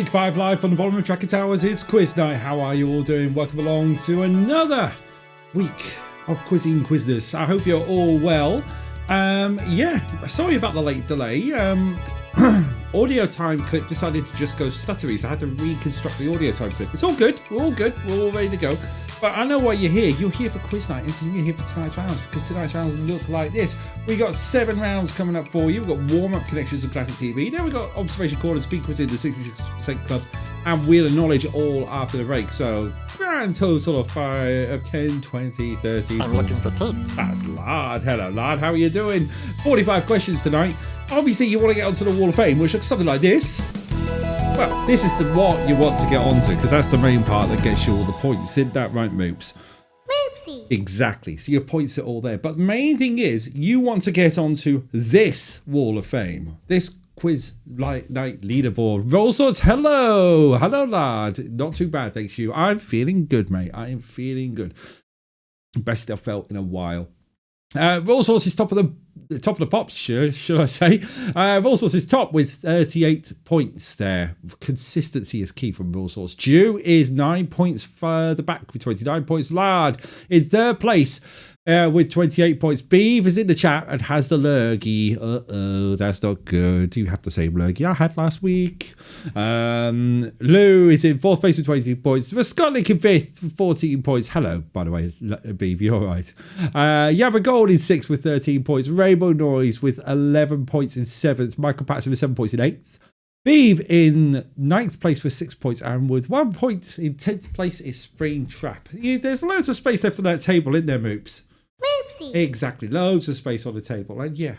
Week 5 live from the bottom of Tracker Towers. It's quiz night. How are you all doing? Welcome along to another week of Quizzing Quizness. I hope you're all well. Yeah, sorry about the late delay. Audio time clip decided to just go stuttery, so I had to reconstruct the audio time clip. It's all good. We're all good. We're all ready to go. But I know why you're here. You're here for quiz night, and you're here for tonight's rounds, because tonight's rounds look like this. We got 7 rounds coming up for you. We've got warm-up connections of classic TV. Then we've got observation corner, speed quiz in the 66% club, and wheel of knowledge all after the break. So grand total of 10, 20, 30. I'm looking for tips. That's Lard. Hello, Lard. How are you doing? 45 questions tonight. Obviously, you want to get onto the Wall of Fame, which looks something like this. Well, this is what you want to get onto, because that's the main part that gets you all the points. Isn't that right, Moops? Moopsy. Exactly. So your points are all there. But the main thing is, you want to get onto this Wall of Fame. This quiz night leaderboard. Roll Swords, hello. Hello, lad. Not too bad, thanks you. I'm feeling good, mate. I am feeling good. Best I've felt in a while. Roll Source is top of the pops, should I say. Roll Source is top with 38 points there. Consistency is key from Roll Source. Jew is 9 points further back with 29 points. Lard in third place with 28 points. Beav is in the chat and has the lurgy. That's not good. You have the same lurgy I had last week. Lou is in fourth place with 22 points. The Scotland in fifth with 14 points. Hello, by the way, Beav, you're all right. Yabba Gold in sixth with 13 points. Rainbow Noise with 11 points in seventh. Michael Patterson with 7 points in eighth. Beav in ninth place with 6 points, and with 1 point in 10th place is Spring Trap. There's loads of space left on that table, isn't there, Moops? Moopsy. Exactly, loads of space on the table, and yeah,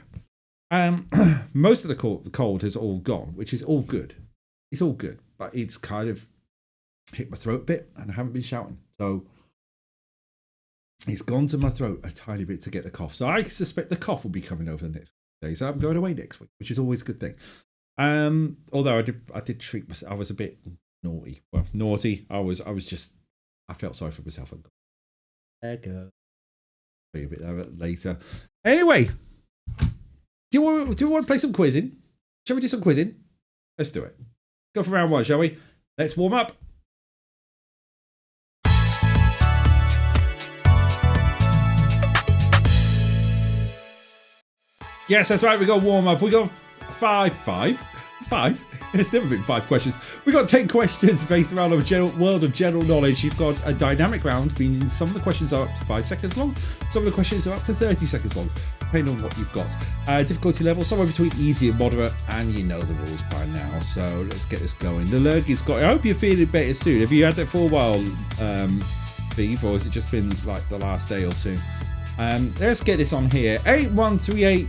most of the cold has all gone, which is all good. It's all good, but it's kind of hit my throat a bit, and I haven't been shouting, so it's gone to my throat a tiny bit to get the cough. So I suspect the cough will be coming over the next days. I'm going away next week, which is always a good thing. Although I did treat myself. I was a bit naughty. Well, naughty. I felt sorry for myself. There you go. Be a bit later. Anyway, do you want to play some quizzing? Shall we do some quizzing? Let's do it. Go for round one, shall we? Let's warm up. Yes, that's right. We got warm up. We got five. It's never been 5 questions. We've got 10 questions based around a world of general knowledge. You've got a dynamic round, meaning some of the questions are up to 5 seconds long. Some of the questions are up to 30 seconds long, depending on what you've got. Difficulty level, somewhere between easy and moderate, and you know the rules by now. So let's get this going. The lurgy's got. I hope you're feeling better soon. Have you had that for a while, Beav, or has it just been like the last day or two? Let's get this on here. 8138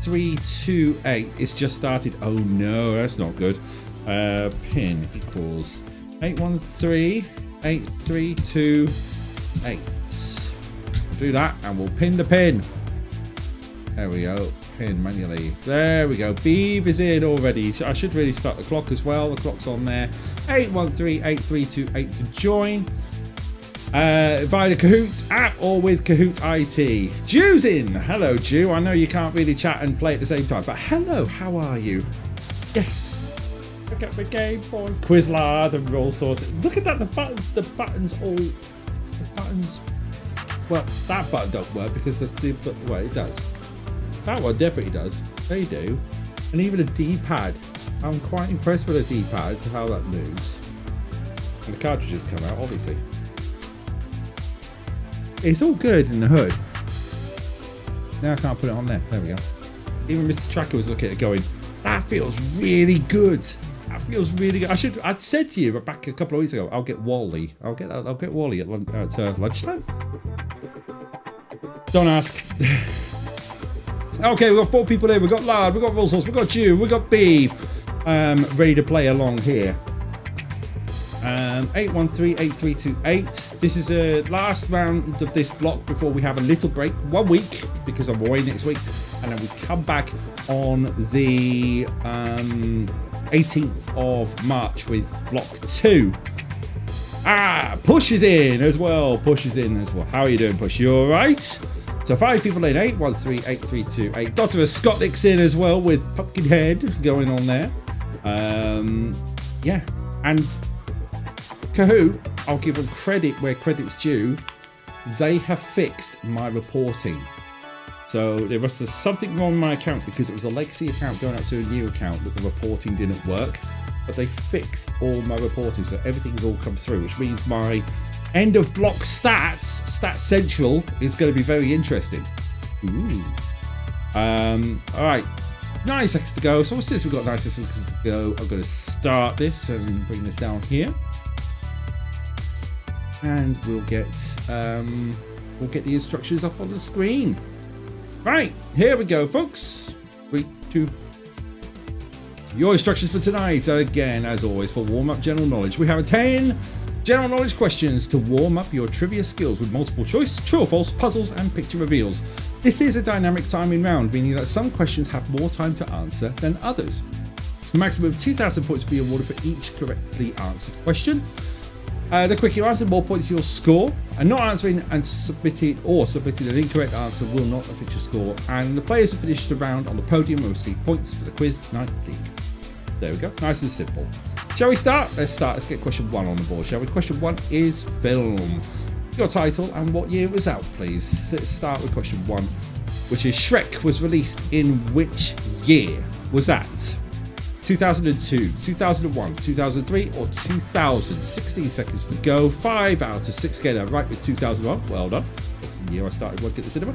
328. It's just started. Oh no, that's not good. Pin equals 8138328. Do that and we'll pin the pin. There we go. Pin manually. There we go. Beav is in already. I should really start the clock as well. The clock's on there. 8138328 to join. Via the Kahoot app or with Kahoot IT. Jew's in. Hello, Jew. I know you can't really chat and play at the same time, but hello, how are you? Yes. Look at the Game Boy. Quizlard and Roll Source. Look at that. The buttons. Well, that button don't work because well, it does. That one definitely does. They do. And even a D-pad. I'm quite impressed with a D-pad, how that moves. And the cartridges come out, obviously. It's all good in the hood. Now I can't put it on there. There we go. Even Mrs. Tracker was looking at it going, that feels really good. That feels really good. I'd said to you back a couple of weeks ago, I'll get Wally. I'll get Wally at lunchtime. Don't ask. Okay, we've got 4 people here. We've got Lard, we've got Roll Source, we've got Jew, we've got Beav. Ready to play along here. 8138328. This is the last round of this block before we have a little break, 1 week, because I'm away next week, and then we come back on the 18th of March with block 2. Push is in as well. How are you doing, Push? You all right? So 5 people in. 8138328. Dr. Scottlick's in as well with Pumpkinhead going on there. yeah, and Kahoot, I'll give them credit where credit's due. They have fixed my reporting. So there was something wrong with my account because it was a legacy account going up to a new account that the reporting didn't work. But they fixed all my reporting, so everything's all come through, which means my end of block stats central, is going to be very interesting. Ooh. All right, 9 seconds to go. So since we've got 9 seconds to go, I'm going to start this and bring this down here, and we'll get the instructions up on the screen. Right, here we go, folks. 3, 2. Your instructions for tonight, again, as always, for warm-up general knowledge. We have 10 general knowledge questions to warm up your trivia skills with multiple choice, true or false, puzzles, and picture reveals. This is a dynamic timing round, meaning that some questions have more time to answer than others. A maximum of 2,000 points will be awarded for each correctly answered question. The quicker you answer, the more points you'll score. And not answering and submitting an incorrect answer will not affect your score. And the players who finish the round on the podium will receive points for the quiz night league. There we go, nice and simple. Shall we start? Let's start. Let's get question 1 on the board, shall we? Question 1 is film. Your title and what year it was out, please. Let's start with question 1, which is Shrek was released in which year? Was that 2002, 2001, 2003, or 2000? 16 seconds to go. 5 out of 6 get that right with 2001. Well done. That's the year I started working at the cinema.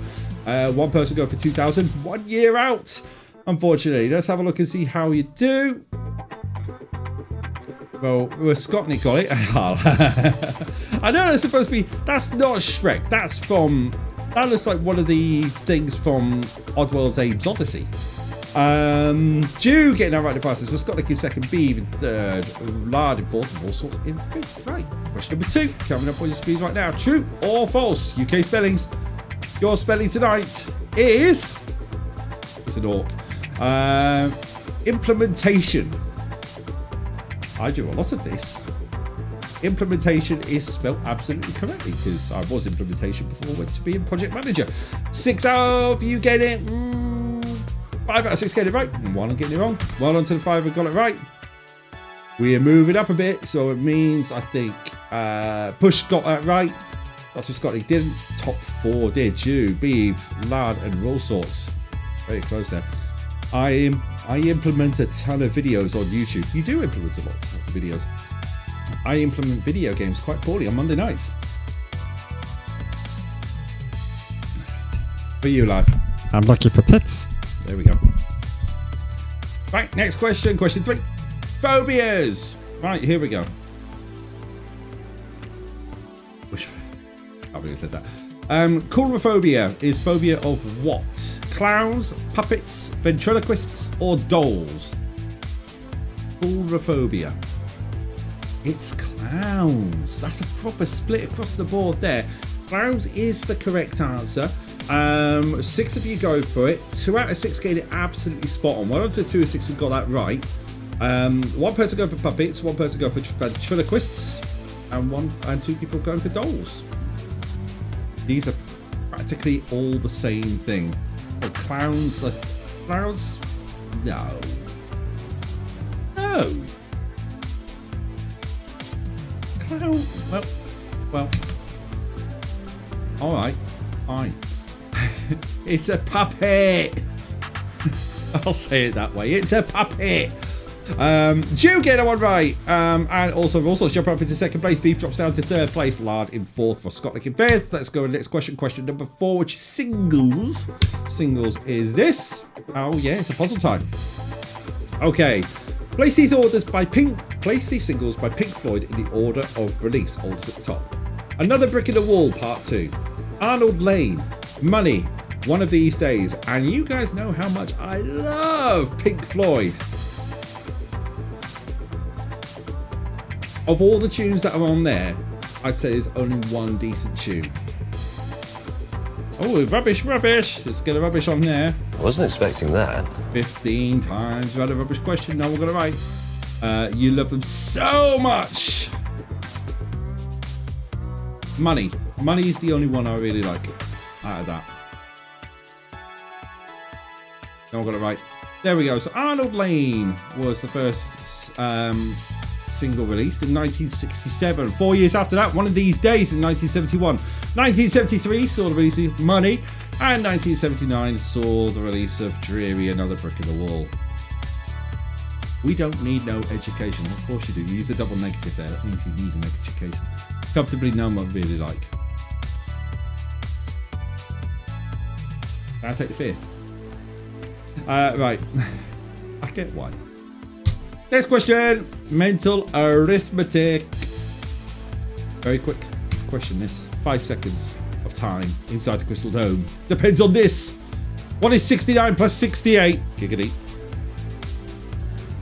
One person going for 2000. 1 year out, unfortunately. Let's have a look and see how you do. Well, Scottnik got it. I know it's supposed to be. That's not Shrek. That looks like one of the things from Oddworld's Abe's Odyssey. Jew getting that right the fastest. Was Scottnik in second, Beeve in third, Lard in fourth, and all sorts in fifth. Right. Question number 2 coming up on your screens right now. True or false? UK spellings. Your spelling tonight is. It's an orc. Implementation. I do a lot of this. Implementation is spelled absolutely correctly because I was implementation before I went to being project manager. 6 out of you get it. 5 out of 6 get it right. 1 getting it wrong. Well done to the 5 who got it right. We are moving up a bit, so it means I think Push got that right. That's what Scotty didn't. Top 4 did. You, Beeve, Lard, and Roll Sorts. Very close there. I implement a ton of videos on YouTube. You do implement a lot of videos. I implement video games quite poorly on Monday nights. For you, lad. I'm lucky for tits. There we go. Right, next question. Question 3. Phobias. Right, here we go. I believe I said that. Coulrophobia is phobia of what? Clowns, puppets, ventriloquists, or dolls? Coulrophobia. It's clowns. That's a proper split across the board there. Clowns is the correct answer. 6 of you go for it. 2 out of 6 get it absolutely spot on. Well done to 2 out of 6 who got that right. 1 person go for puppets, 1 person go for ventriloquists, and 2 people going for dolls. These are practically all the same thing. But clowns? No. No. Clown? Well. All right, fine. It's a puppet. I'll say it that way. It's a puppet. Jew getting one right. And also jumping up into second place. Beef drops down to third place. Lard in fourth for Scotland in fifth. Let's go to the next question. Question number 4, which is singles. Singles is this. Oh yeah, it's a puzzle time. Okay. Place these singles by Pink Floyd in the order of release. Orders at the top. Another Brick in the Wall, part 2. Arnold Lane. Money. One of These Days. And you guys know how much I love Pink Floyd. Of all the tunes that are on there, I'd say there's only one decent tune. Oh, rubbish. Let's get a rubbish on there. I wasn't expecting that. 15 times we've had a rubbish question. No one got it right. You love them so much. Money. Money's the only one I really like out of that. No one got it right. There we go. So Arnold Lane was the first single released in 1967. 4 years after that, One of These Days in 1971. 1973 saw the release of Money, and 1979 saw the release of Dreary, Another Brick in the Wall. We don't need no education. Of course you do. You use the double negative there. That means you need an education. Comfortably numb, I really like. I'll take the fifth. Right. I get one. Next question. Mental arithmetic. Very quick question this. 5 seconds of time inside the Crystal Dome. Depends on this. What is 69 plus 68? Giggity.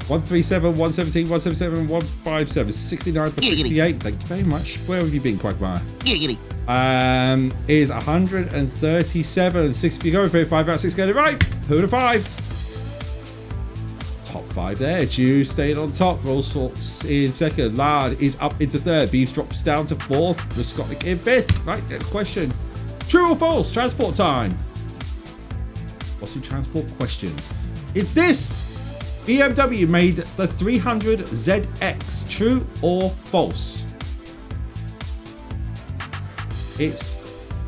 137, 117, 177, 157. 69 plus 68. Thank you very much. Where have you been, Quagmire? Giggity. Is 137. 6 if you go for it. 5 out of 6 get it right. Who to 5? Top 5 there. Jew staying on top. Roll sorts in second. Lard is up into third. Beeves drops down to fourth. The Scottish in fifth. Right, next question. True or false? Transport time. What's your transport question? It's this. BMW made the 300ZX. True or false? It's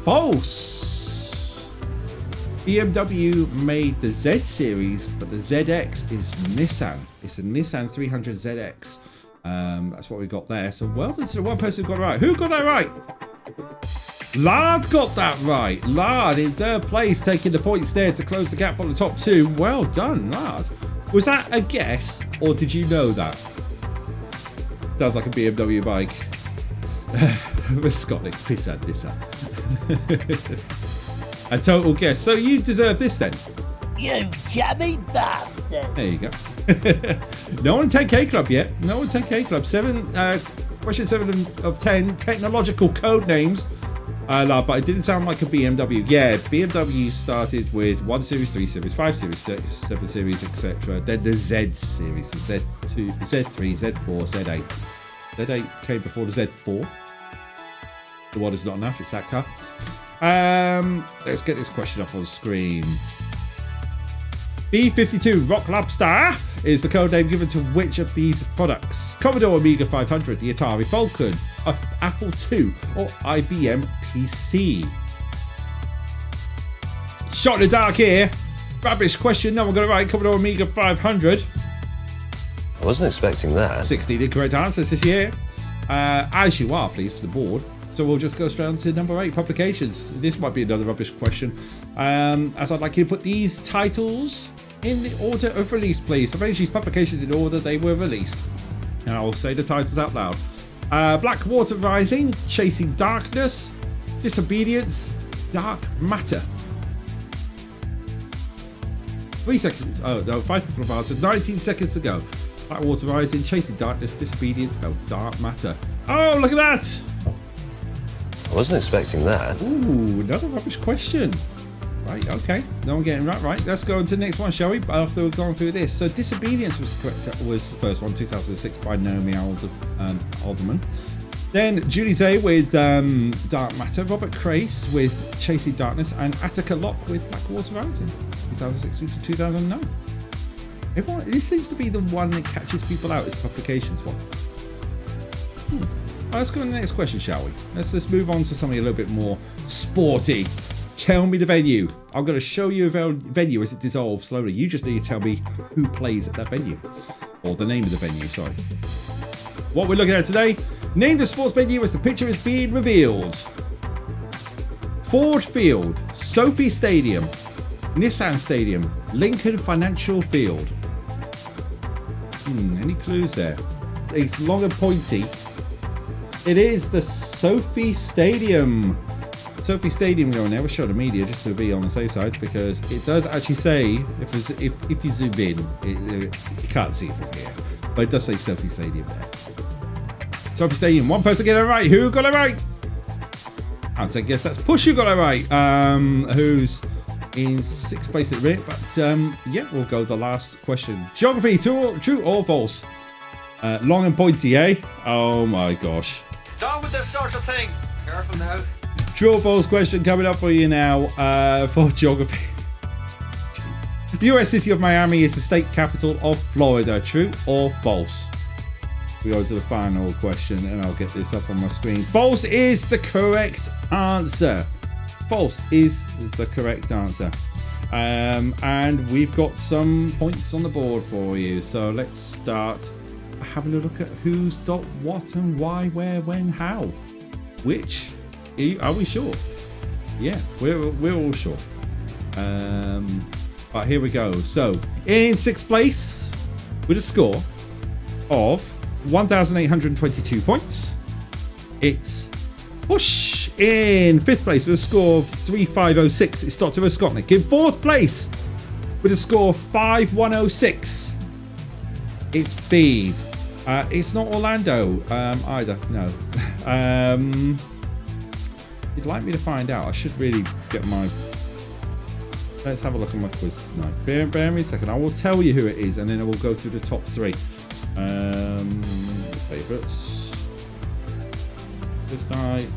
false. BMW made the Z series, but the ZX is Nissan. It's a Nissan 300ZX. That's what we got there. So well done to the one person who got it right. Who got that right? Lard got that right. Lard in third place, taking the points there to close the gap on the top 2. Well done, Lard. Was that a guess, or did you know that? Sounds like a BMW bike. Scottish, piss out this up. A total guess. So you deserve this then. You jammy bastard. There you go. No one 10K club yet. No one 10K club. Question 7 of 10. Technological code names. But it didn't sound like a BMW. Yeah, BMW started with 1 series, 3 series, 5 series, 7 series, etc. Then the Z series, the Z2, Z3, Z4, Z8. Z8 came before the Z4. The one is not enough, it's that car. Let's get this question up on screen. B52 Rock Lobster is the code name given to which of these products? Commodore Amiga 500, the Atari Falcon, Apple II, or IBM PC? Shot in the dark here. Rubbish question, no one got it right. Commodore Amiga 500. I wasn't expecting that. 16 incorrect answers this year. As you are, please, for the board. So we'll just go straight on to number 8, publications. This might be another rubbish question. As I'd like you to put these titles in the order of release, please. Arrange these publications in order they were released. And I'll say the titles out loud. Black Water Rising, Chasing Darkness, Disobedience, Dark Matter. 3 seconds. Oh, no, 5 people have answered. 19 seconds to go. Black Water Rising, Chasing Darkness, Disobedience, Dark Matter. Oh, look at that! I wasn't expecting that. Ooh, another rubbish question. Right, okay. No one getting right. Right, let's go on to the next one, shall we? After we've gone through this. So Disobedience was the first one, 2006 by Naomi Alderman. Then Julie Zay with Dark Matter, Robert Crace with Chasing Darkness, and Attica Locke with Blackwater Rising, 2006 to 2009. Everyone, this seems to be the one that catches people out. It's the publications one. Right, let's go on to the next question, shall we? Let's move on to something a little bit more sporty. Tell me the venue. I'm going to show you a venue as it dissolves slowly. You just need to tell me who plays at that venue. Or the name of the venue, sorry. What we're looking at today, name the sports venue as the picture is being revealed. Ford Field, Sophie Stadium, Nissan Stadium, Lincoln Financial Field. Any clues there? It's long and pointy. It is the Sophie Stadium. Sophie Stadium going there. We'll show the media just to be on the safe side, because it does actually say, if you zoom in, you can't see it from here, but it does say Sophie Stadium there. Sophie Stadium. One person get it right. Who got it right? I guess that's Push who got it right. Who's in 6th place at the minute, but yeah, we'll go the last question. Geography, true or false? Long and pointy, eh? Oh my gosh. Down with this sort of thing. Careful now. True or false question coming up for you now for geography. The US city of Miami is the state capital of Florida. True or false? We go to the final question, and I'll get this up on my screen. False is the correct answer. False is the correct answer. And we've got some points on the board for you. So let's start having a look at who's got what and why, where, when, how. Which? Are we sure? Yeah, we're all sure. But here we go. So in 6th place with a score of 1,822 points, it's Push. In 5th place with a score of 3,506, it's Dr. Skotnik. In 4th place with a score of 5,106, it's Beeve. It's not Orlando either, no. You'd like me to find out. I should really get my... Let's have a look at my quiz tonight. Bear me a second. I will tell you who it is, and then I will go through the top 3. Favourites. This night.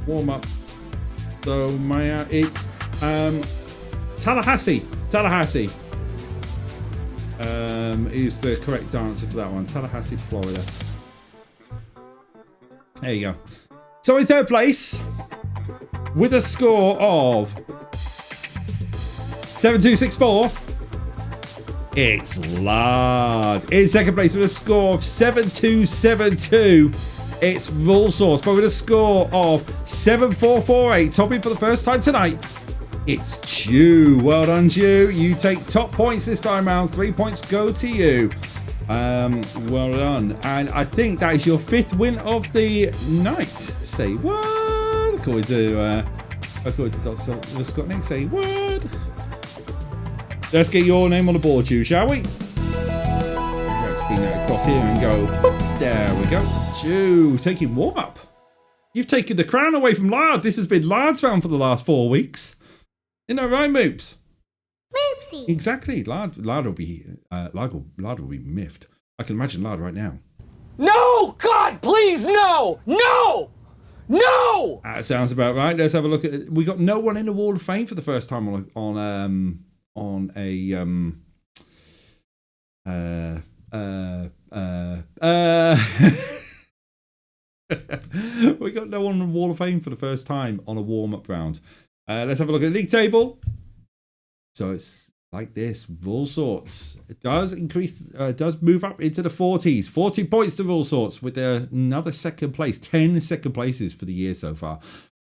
Warm up. So my it's Tallahassee is the correct answer for that one. Tallahassee, Florida. There you go. So in 3rd place with a score of 7,264, it's Lard. In 2nd place with a score of 7,272, it's Rule Source. But with a score of 7,448, topping for the first time tonight, it's Jew. Well done, Jew. You take top points this time round. 3 points go to you. Well done. And I think that is your 5th win of the night. Say what? According to Dr. Skotnik, say what? Let's get your name on the board, Jew, shall we? Let's spin that across here and go. Boop. There we go. Jew, taking warm up. You've taken the crown away from Lard. This has been Lard's round for the last 4 weeks. Isn't that right, Moops? Moopsy. Exactly. Lard will be miffed. I can imagine Lard right now. No! God, please, no! No! No! That sounds about right. Let's have a look at it. We got no one in the Wall of Fame for the first time on a we got no one on the Wall of Fame for the first time on a warm-up round. Let's have a look at the league table. So it's like this. Rule Sorts. It does increase, does move up into the 40s. 40 points to Rule Sorts with another 2nd place. 10 2nd places for the year so far.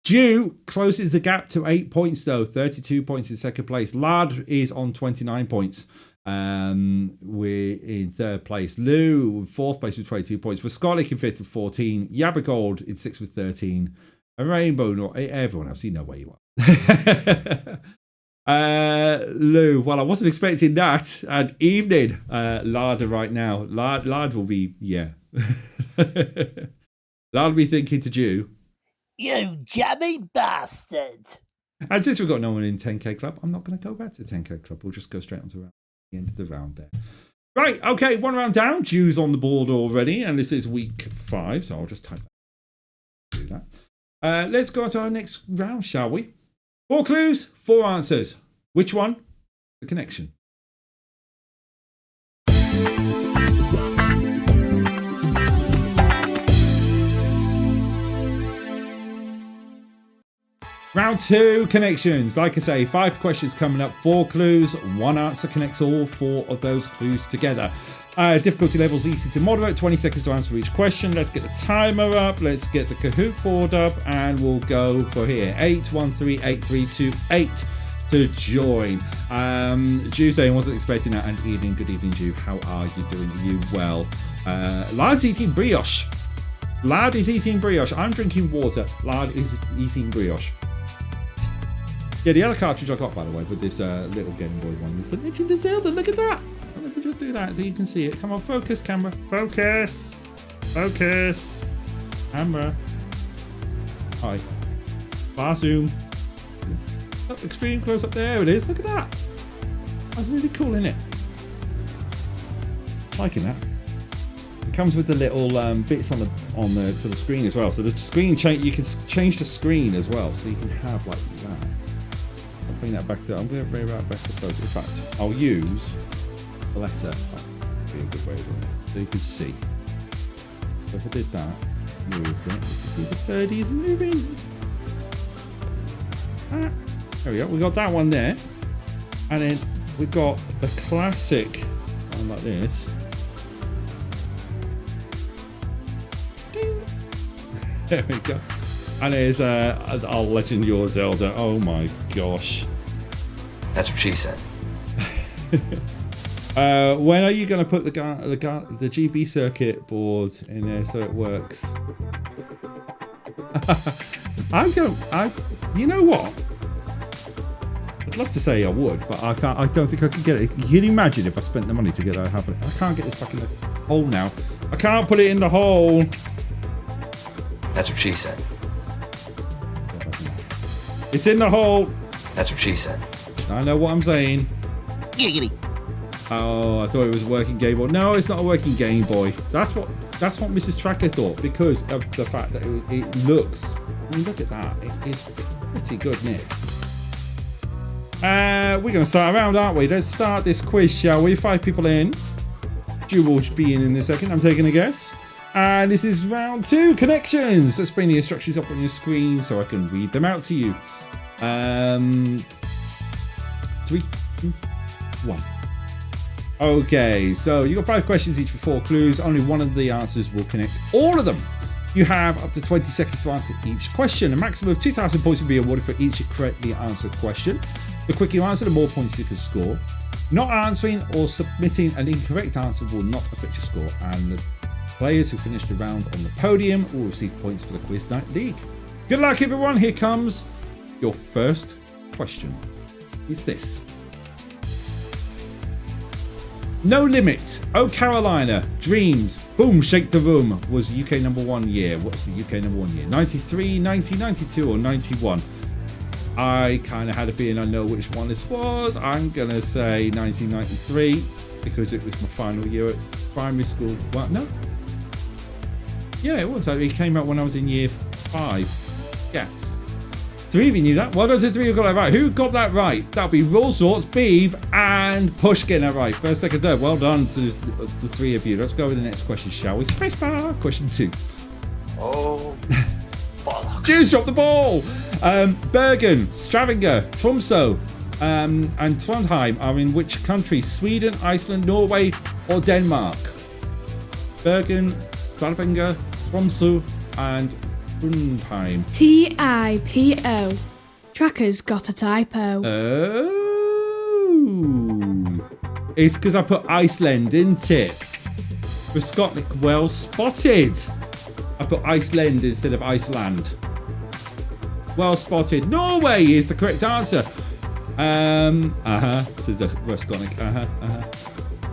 Jew closes the gap to 8 points though. 32 points in 2nd place. Lard is on 29 points. We're in 3rd place. Lou, 4th place with 22 points. For Skotnik in 5th with 14. Yabagold in 6th with 13. And Rainbow, everyone else, you know where you are. Lou, well, I wasn't expecting that. And evening, Larder right now. Lard will be, yeah. Lard will be thinking to Jew, You jammy bastard! and since we've got no one in 10k club, I'm not going to go back to 10k club. We'll just go straight on to the end of the round there. Right, okay, 1 round down. Jew's on the board already, and this is week 5, so I'll just type that. Do that. Let's go on to our next round, shall we? 4 clues, 4 answers. Which one? The connection. Round 2, connections. Like I say, 5 questions coming up, 4 clues, 1 answer connects all 4 of those clues together. Difficulty levels easy to moderate, 20 seconds to answer each question. Let's get the timer up, let's get the Kahoot board up, and we'll go for here. 8138328 to join. Jew saying wasn't expecting that, and evening, good evening, Jew. How are you doing? Are you well? Lard's eating brioche. Lard is eating brioche. I'm drinking water. Lard is eating brioche. Yeah, the other cartridge I got, by the way, with this little Game Boy one is The Legend of Zelda. Look at that. Let me just do that so you can see it. Come on, focus, camera. Focus. Focus. Camera. Hi. Far zoom. Up, extreme close up. There it is. Look at that. That's really cool, isn't it? Liking that. It comes with the little bits on the for the screen as well. So the screen you can change the screen as well, so you can have like that. I'll bring that back to. I'm going to bring that back to focus. In fact, I'll use the letter. That'd be a good way of doing it, so you can see. So if I did that, moved it, you can see the birdies moving. Ah, there we go. We got that one there. And then we've got the classic one like this. There we go. And there's our Legend of Your Zelda. Oh my gosh. That's what she said. When are you going to put the GB circuit board in there so it works? You know what? I'd love to say I would, but I can't. I don't think I can get it. Can you imagine if I spent the money to get it? I can't get this back in the hole now. I can't put it in the hole. That's what she said. It's in the hole. That's what she said. I know what I'm saying. Giggity. Oh, I thought it was a working Game Boy. No, it's not a working Game Boy. That's what Mrs. Tracker thought, because of the fact that it looks. I mean, look at that. It is pretty good, Nick. We're going to start around, aren't we? Let's start this quiz, shall we? 5 people in. Drew will be in a second. I'm taking a guess. And this is round 2, connections. Let's bring the instructions up on your screen so I can read them out to you. 3, 2, 1. Okay, so you got 5 questions each for 4 clues. Only one of the answers will connect all of them. You have up to 20 seconds to answer each question. A maximum of 2,000 points will be awarded for each correctly answered question. The quicker you answer, the more points you can score. Not answering or submitting an incorrect answer will not affect your score, and the players who finish the round on the podium will receive points for the Quiz Night League. Good luck, everyone. Here comes your first question. It's this. No Limit, Oh Carolina, Dreams, Boom Shake the Room was UK #1 year. What's the UK #1 year? 93, 90, 92 or 91? I kind of had a feeling I know which one this was. I'm going to say 1993 because it was my final year at primary school. Well, no. Yeah, it was. It came out when I was in year 5. Yeah. 3 of you knew that. Well done to 3 who got that right. Who got that right? That'll be Roll Sorts, Beeve, and Push getting that right. First, second, third. Well done to the 3 of you. Let's go with the next question, shall we? Spacebar. Question 2. Oh, bollocks. Jews dropped the ball. Bergen, Stavanger, Tromsø, and Trondheim are in which country? Sweden, Iceland, Norway, or Denmark? Bergen, Stavanger, Tromsø, and Trondheim. Typo. Tracker's got a typo. Oh. It's because I put Iceland, isn't it? For Scotland, well spotted. I put Iceland instead of Iceland. Well spotted. Norway is the correct answer. Says the Scotland.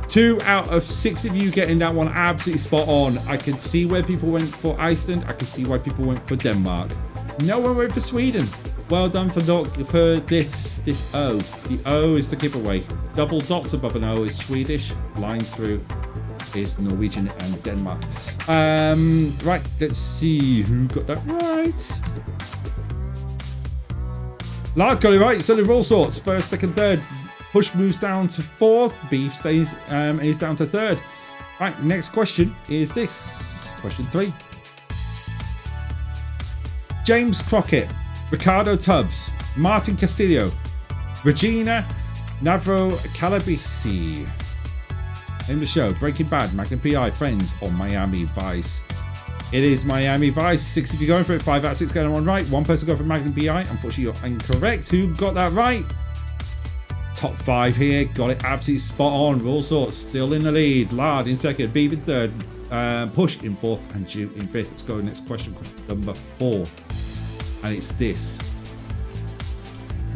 2 out of 6 of you getting that one absolutely spot on. I can see where people went for Iceland. I can see why people went for Denmark. No one went for Sweden. Well done for this O. The O is the giveaway. Double dots above an O is Swedish. Line through is Norwegian and Denmark. Right, let's see who got that right. Lard got it right. So the Roll Sorts, first, second, third. Push moves down to 4th. Beef is down to 3rd. Right, next question is this. Question 3. James Crockett, Ricardo Tubbs, Martin Castillo, Regina Navro Calabisi. Name of the show: Breaking Bad, Magnum PI, Friends, or Miami Vice. It is Miami Vice. 6 of you going for it. 5 out of 6 going on right. 1 person going for Magnum PI. Unfortunately, you're incorrect. Who got that right? Top 5 here. Got it absolutely spot on. Roll Sorts still in the lead. Lard in 2nd. Beav in 3rd. Push in 4th. And Jew in 5th. Let's go next question. Question number 4. And it's this.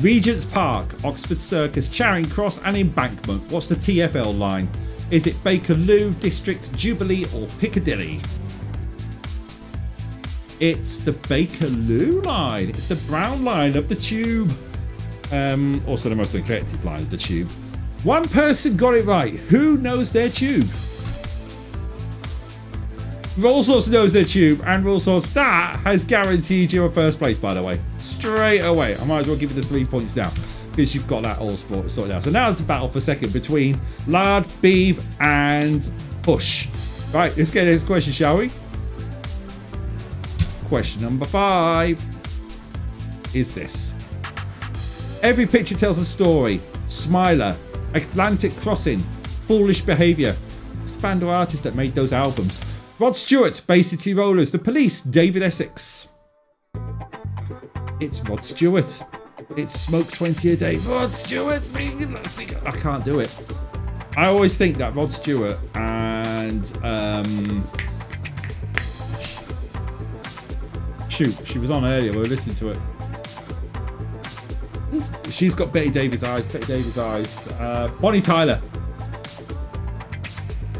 Regent's Park, Oxford Circus, Charing Cross and Embankment. What's the TfL line? Is it Bakerloo, District, Jubilee or Piccadilly? It's the Bakerloo line. It's the brown line of the tube. Also the most unconnected line of the tube. 1 person got it right. Who knows their tube? Roll Sorts knows their tube, and Roll Sorts, that has guaranteed you a first place, by the way. Straight away. I might as well give you the 3 points now, because you've got that all sorted out. So now it's a battle for second between Lard, Beeve, and Push. Right, let's get into this question, shall we? Question number 5 is this. Every picture tells a story. Smiler, Atlantic Crossing, Foolish Behaviour. Who's the band or artist that made those albums? Rod Stewart, Bay City Rollers, The Police, David Essex. It's Rod Stewart. It's Smoke 20 a Day. Rod Stewart. I can't do it. I always think that Rod Stewart and shoot, she was on earlier. We were listening to it. She's got Betty Davis eyes. Bonnie Tyler.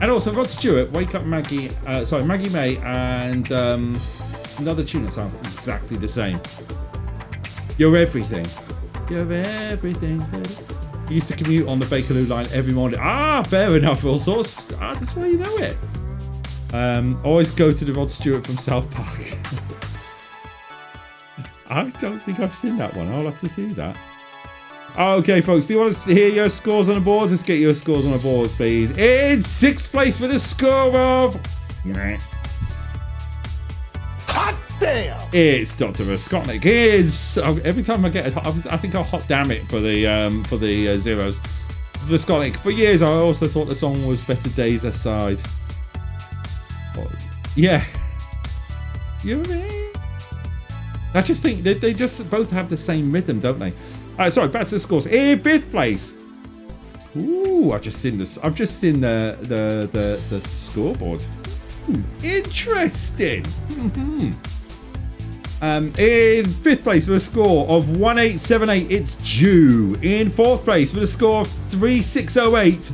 And also Rod Stewart, Wake Up Maggie. Maggie May, and another tune that sounds exactly the same. You're everything. You're everything, baby. He used to commute on the Bakerloo line every morning. Fair enough, all sorts. That's why you know it. Always go to the Rod Stewart from South Park. I don't think I've seen that one. I'll have to see that. Okay, folks, do you want to hear your scores on the boards? Let's get your scores on the boards, please. In 6th place with a score of... Hot damn! It's Dr. Raskolnik. Every time I get it, I think I'll hot damn it for the zeros. Raskolnik. For years, I also thought the song was Better Days Aside. Yeah. You know what I mean? I just think they just both have the same rhythm, don't they? Sorry, back to the scores. In 5th place. Ooh, I've just seen this. I've just seen the scoreboard. Interesting. In 5th place with a score of 1878, it's Jew. In 4th place with a score of 3608,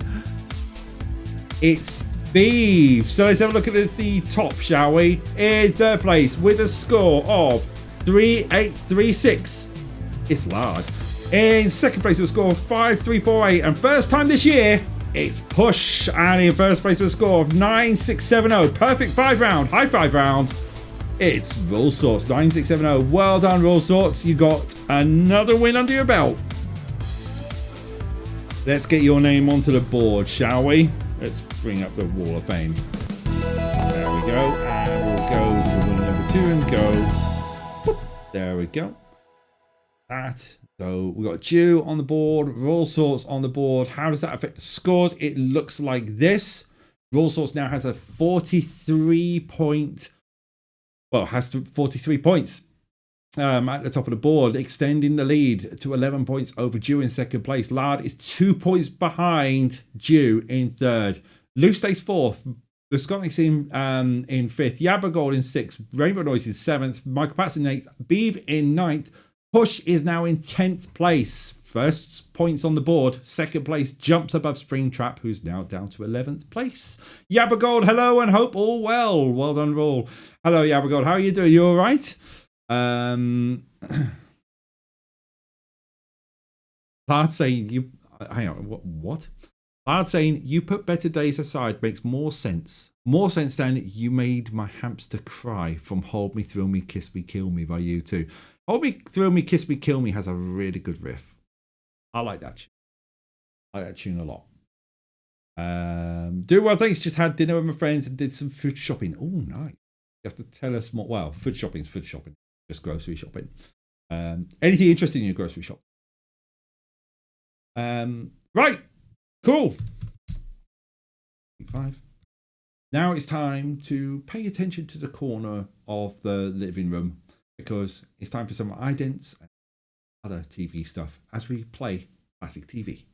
it's Beef. So let's have a look at the top, shall we? In 3rd place with a score of 3836, it's Lard. In 2nd place with a score of 5348, and first time this year, it's Push. And in 1st place with a score of 9670, perfect 5-round, high 5 round, it's Roll Sorts 9670. Well done, Roll Sorts. You got another win under your belt. Let's get your name onto the board, shall we? Let's bring up the Wall of Fame. There we go, and we'll go to win number 2 and go. Whoop, there we go. That. So we've got Jew on the board, Roll Sorts on the board. How does that affect the scores? It looks like this. Roll Sorts now has a 43 points at the top of the board, extending the lead to 11 points over Jew in 2nd place. Lard is 2 points behind Jew in 3rd. Lou stays 4th. The Scotland's in 5th. Yabbergold in 6th. Rainbow Noise in 7th. Michael Patson in 8th. Beeve in 9th. Push is now in 10th place. First points on the board. 2nd place jumps above Springtrap, who's now down to 11th place. Yabbergold, hello, and hope all well. Well done, Roll. Hello, Yabbergold. How are you doing? You all right? Lard saying you... Hang on, what? Lard saying you put Better Days Aside makes more sense. More sense than You Made My Hamster Cry from Hold Me, Thrill Me, Kiss Me, Kill Me by U2. Hold Me, Thrill Me, Kiss Me, Kill Me has a really good riff. I like that tune. I like that tune a lot. Doing well, thanks. Just had dinner with my friends and did some food shopping. Oh, nice. You have to tell us more. Well, food shopping is food shopping. Just grocery shopping. Anything interesting in your grocery shop? Right. Cool. 5. Now it's time to pay attention to the corner of the living room, because it's time for some idents and other TV stuff as we play classic TV.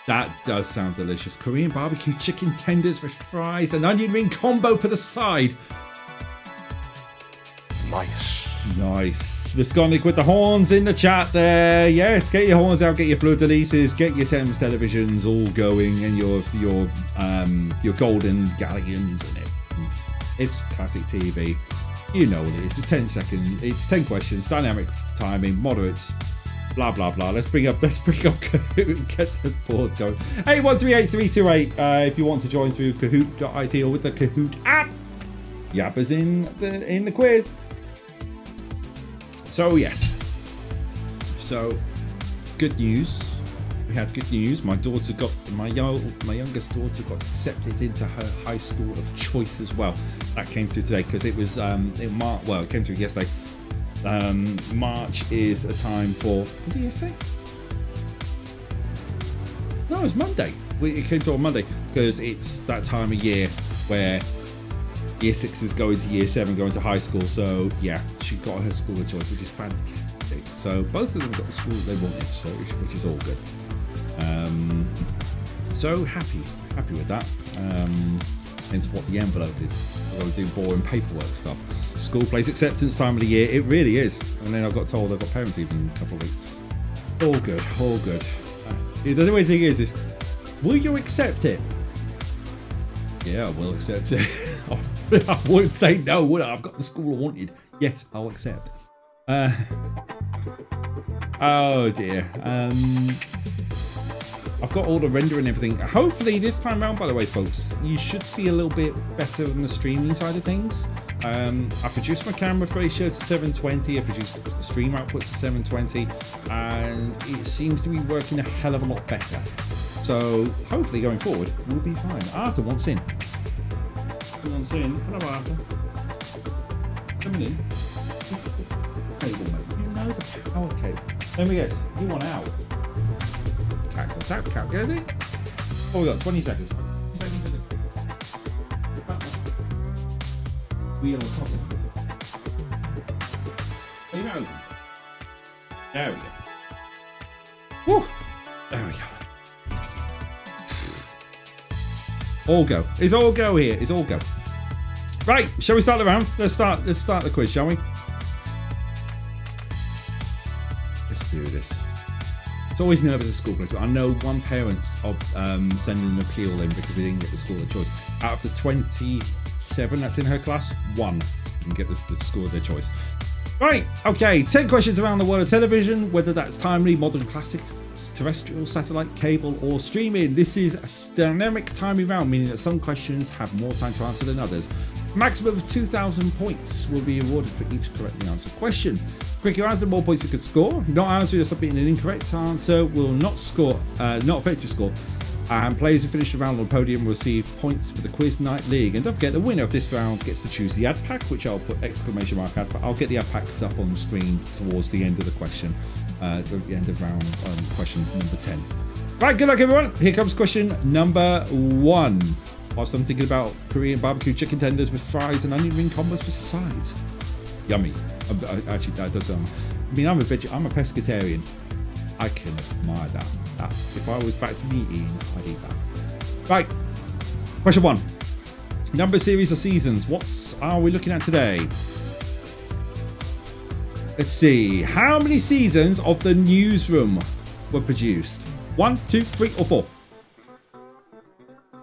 That does sound delicious. Korean barbecue chicken tenders with fries and onion ring combo for the side. Nice. Visconic with the horns in the chat there. Yes, get your horns out, get your fleur de lises, get your Thames televisions all going, and your golden galleons and it. It's classic TV. You know what it is. It's 10 seconds. It's 10 questions. Dynamic timing. Moderates. Blah blah blah. Let's bring up Kahoot, get the board going. 8138328 if you want to join through Kahoot.it or with the Kahoot app. Yappa's in the quiz. So yes. So good news. We had good news. My daughter got my youngest daughter got accepted into her high school of choice as well. That came through today because it was in March. Well, it came through yesterday. March is a time for. What did you say? No, it was Monday. It came through on Monday because it's that time of year where year 6 is going to year 7, going to high school. So yeah, she got her school of choice, which is fantastic. So both of them got the school that they wanted, so which is all good. So happy with that. Hence what the envelope is. I've got to do boring paperwork stuff. School place acceptance time of the year. It really is. And then I got told I've got parents' evening in a couple of weeks. All good, all good. The only thing is, will you accept it? Yeah, I will accept it. I wouldn't say no, would I? I've got the school I wanted. Yes, I'll accept. Oh dear. I've got all the render and everything. Hopefully this time around, by the way, folks, you should see a little bit better on the streaming side of things. I've reduced my camera ratio to 720. I've reduced the stream output to 720, and it seems to be working a hell of a lot better. So hopefully going forward, we'll be fine. Arthur wants in. He wants in. Hello, Arthur. Coming in. What's the cable, mate? You know the power cable. Let me guess. You want out? Cat goes out. Cat goes in. Oh, we got 20 seconds. 20 seconds to do. Wheel across it. Leave it open. There we go. Woo! There we go. All go. It's all go here. It's all go. Right, shall we start the round? Let's start the quiz, shall we? Let's do this. It's always nervous at school place, but I know one parent's sending an appeal in because they didn't get the school of choice. Out of the 27 that's in her class, 1 can get the school of their choice. Right, okay, 10 questions around the world of television, whether that's timely, modern, classic, terrestrial, satellite, cable, or streaming. This is a dynamic timing round, meaning that some questions have more time to answer than others. Maximum of 2,000 points will be awarded for each correctly answered question. Quicker answer, the more points you can score. Not answering or submitting an incorrect answer will not affect your score. And players who finish the round on the podium will receive points for the Quiz Night League. And don't forget, the winner of this round gets to choose the ad pack, which I'll put exclamation mark ad, but I'll get the ad packs up on the screen towards the end of the question, at the end of round question number 10. Right, good luck everyone. Here comes question number 1. Whilst I'm thinking about Korean barbecue chicken tenders with fries and onion ring combos for sides. Yummy. Actually, that does sound. I mean, I'm a pescatarian. I can admire that. If I was back to meat eating, I'd eat that. Right. Question 1. Number, series, or seasons. What are we looking at today? Let's see. How many seasons of The Newsroom were produced? 1, 2, 3, or 4?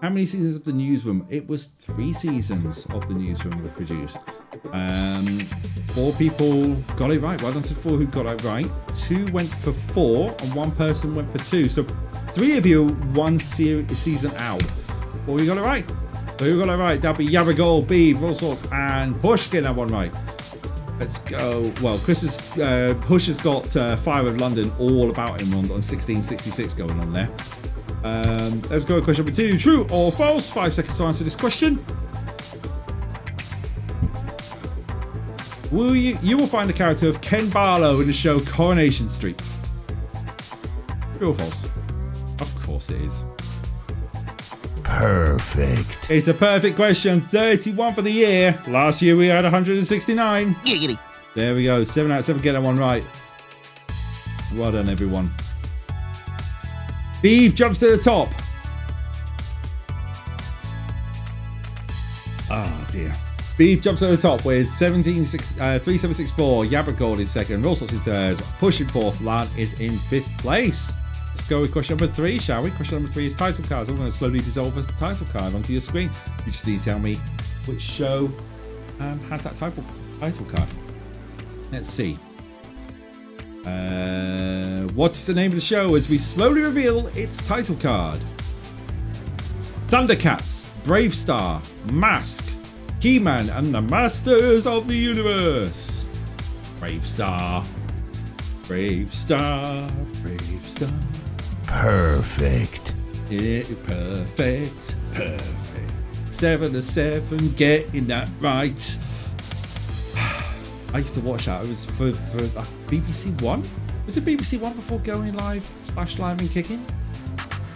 How many seasons of The Newsroom? It was 3 seasons of The Newsroom were produced. 4 people got it right. Well done to 4 who got it right. 2 went for 4 and 1 person went for 2. So 3 of you, 1 season out. 4 you got it right. 2 got it right. That'll be Yaragol, Beef, all sorts, and Push getting that one right. Let's go. Well, Push has got Fire of London all about him on 1666 going on there. Let's go to question number 2. True or false? 5 seconds to answer this question. You will find the character of Ken Barlow in the show Coronation Street. True or false? Of course it is. Perfect. It's a perfect question. 31 for the year. Last year we had 169. Giggity. There we go. 7 out of 7 get that one right. Well done, everyone. Beef jumps to the top. Oh dear. Beef jumps to the top with 3764. Yabagold in second. Rollsots in third. Push in fourth. Lan is in 5th place. Let's go with question number 3, shall we? Question number 3 is title cards. I'm going to slowly dissolve a title card onto your screen. You just need to tell me which show has that title card. Let's see. What's the name of the show as we slowly reveal its title card? Thundercats, Brave Star, Mask, He-Man and the Masters of the Universe. Brave star. Brave star. Brave star. Perfect. Yeah, perfect. Perfect. 7 to 7, getting that right. I used to watch that. It was for BBC One. Was it BBC One before going live / live and kicking?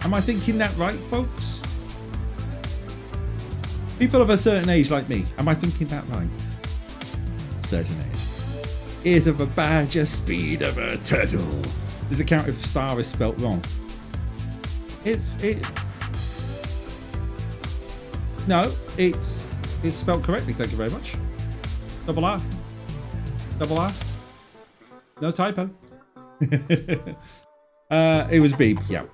Am I thinking that right, folks? People of a certain age like me, am I thinking that right? Certain age. Ears of a badger, speed of a turtle. Does it count if star is spelt wrong? No, it's spelt correctly. Thank you very much. Double R. Double R. No typo. It was beep. Yeah.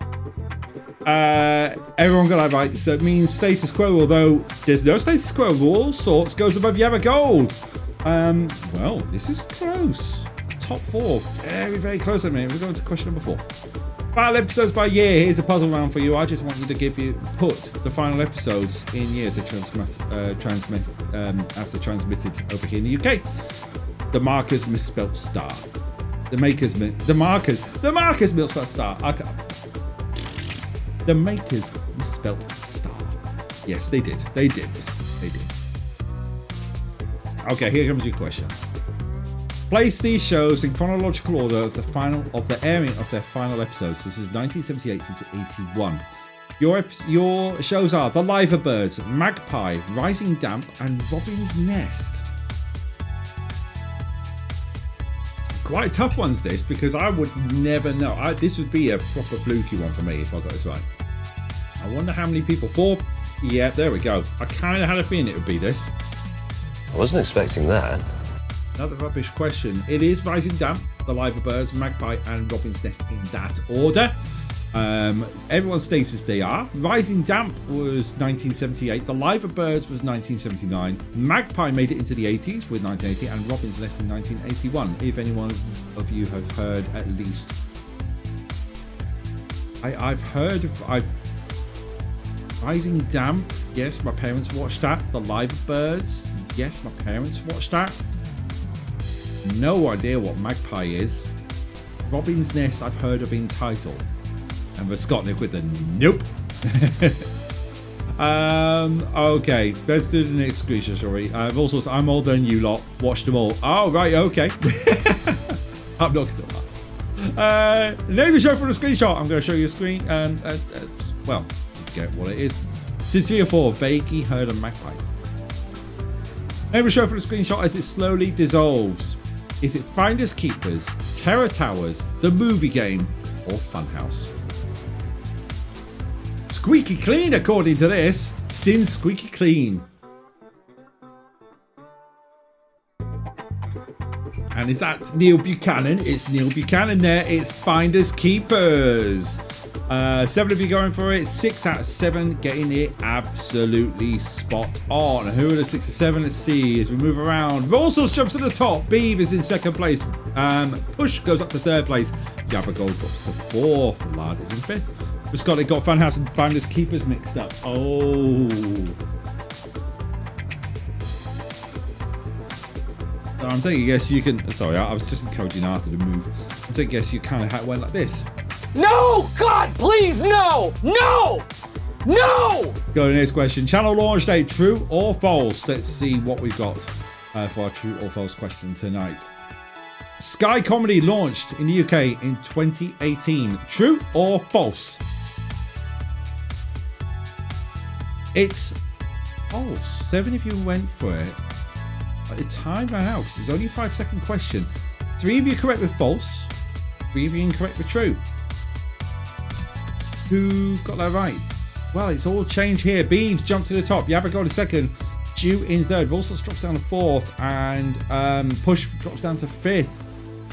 Everyone got that right. So it means status quo, although there's no status quo. All sorts goes above Yabba Gold. Well, this is close. Top 4. Very, very close. We're going to question number 4. Final episodes by year. Here's a puzzle round for you. I just want you to put the final episodes in years as they're transmitted over here in the UK. The markers misspelt star. The markers misspelt star. The makers misspelt star. Yes, they did. They did. Okay, here comes your question. Place these shows in chronological order of the airing of their final episodes. This is 1978 to 81. Your shows are The Liver Birds, Magpie, Rising Damp, and Robin's Nest. Quite tough ones this, because I would never know. This would be a proper fluky one for me if I got this right. I wonder how many people. 4. Yeah, there we go. I kind of had a feeling it would be this. I wasn't expecting that. Another rubbish question. It is Rising Damp, The Liver Birds, Magpie, and Robin's Nest in that order. Everyone states as they are. Rising Damp was 1978. The Liver Birds was 1979. Magpie made it into the 80s with 1980, and Robin's Nest in 1981. If anyone of you have heard at least, I've heard of Rising Damp. Yes, my parents watched that. The Liver Birds. Yes, my parents watched that. No idea what Magpie is. Robin's Nest I've heard of in title. And for Scotland with a nope. Okay, let's do the next screenshot, shall we? I'm older than you lot. Watched them all. Oh, right, okay. I'm not going to ask. Name the show for the screenshot. I'm going to show you a screen. Well, you get what it is. 2, 3, or 4. Vaguely heard of Magpie. Name the show for the screenshot as it slowly dissolves. Is it Finders Keepers, Terror Towers, The Movie Game, or Funhouse? Squeaky clean, according to this. Sin squeaky clean. And is that Neil Buchanan? It's Neil Buchanan there. It's Finders Keepers. 7 of you going for it. 6 out of 7 getting it absolutely spot on. Who are the 6 or 7? Let's see as we move around. Volsos jumps to the top. Beav is in 2nd place. Push goes up to 3rd place. Jabba Gold drops to 4th. Lard is in 5th. For Scott, it got Funhouse and Finders Keepers mixed up. Oh. So I'm taking a guess you can. Sorry, I was just encouraging Arthur to move. I'm taking a guess you kind of went like this. No! God, please, no! No! No! Go to the next question. Channel launch date, true or false? Let's see what we've got for our true or false question tonight. Sky Comedy launched in the UK in 2018. True or false? It's false. 7 of you went for it. But the time ran out. It was only a 5-second question. 3 of you correct with false. 3 of you incorrect with true. Who got that right? Well, it's all changed here. Beeves jumped to the top. Yabba got a 2nd. Jew in 3rd. Volsos drops down to 4th. And Push drops down to 5th.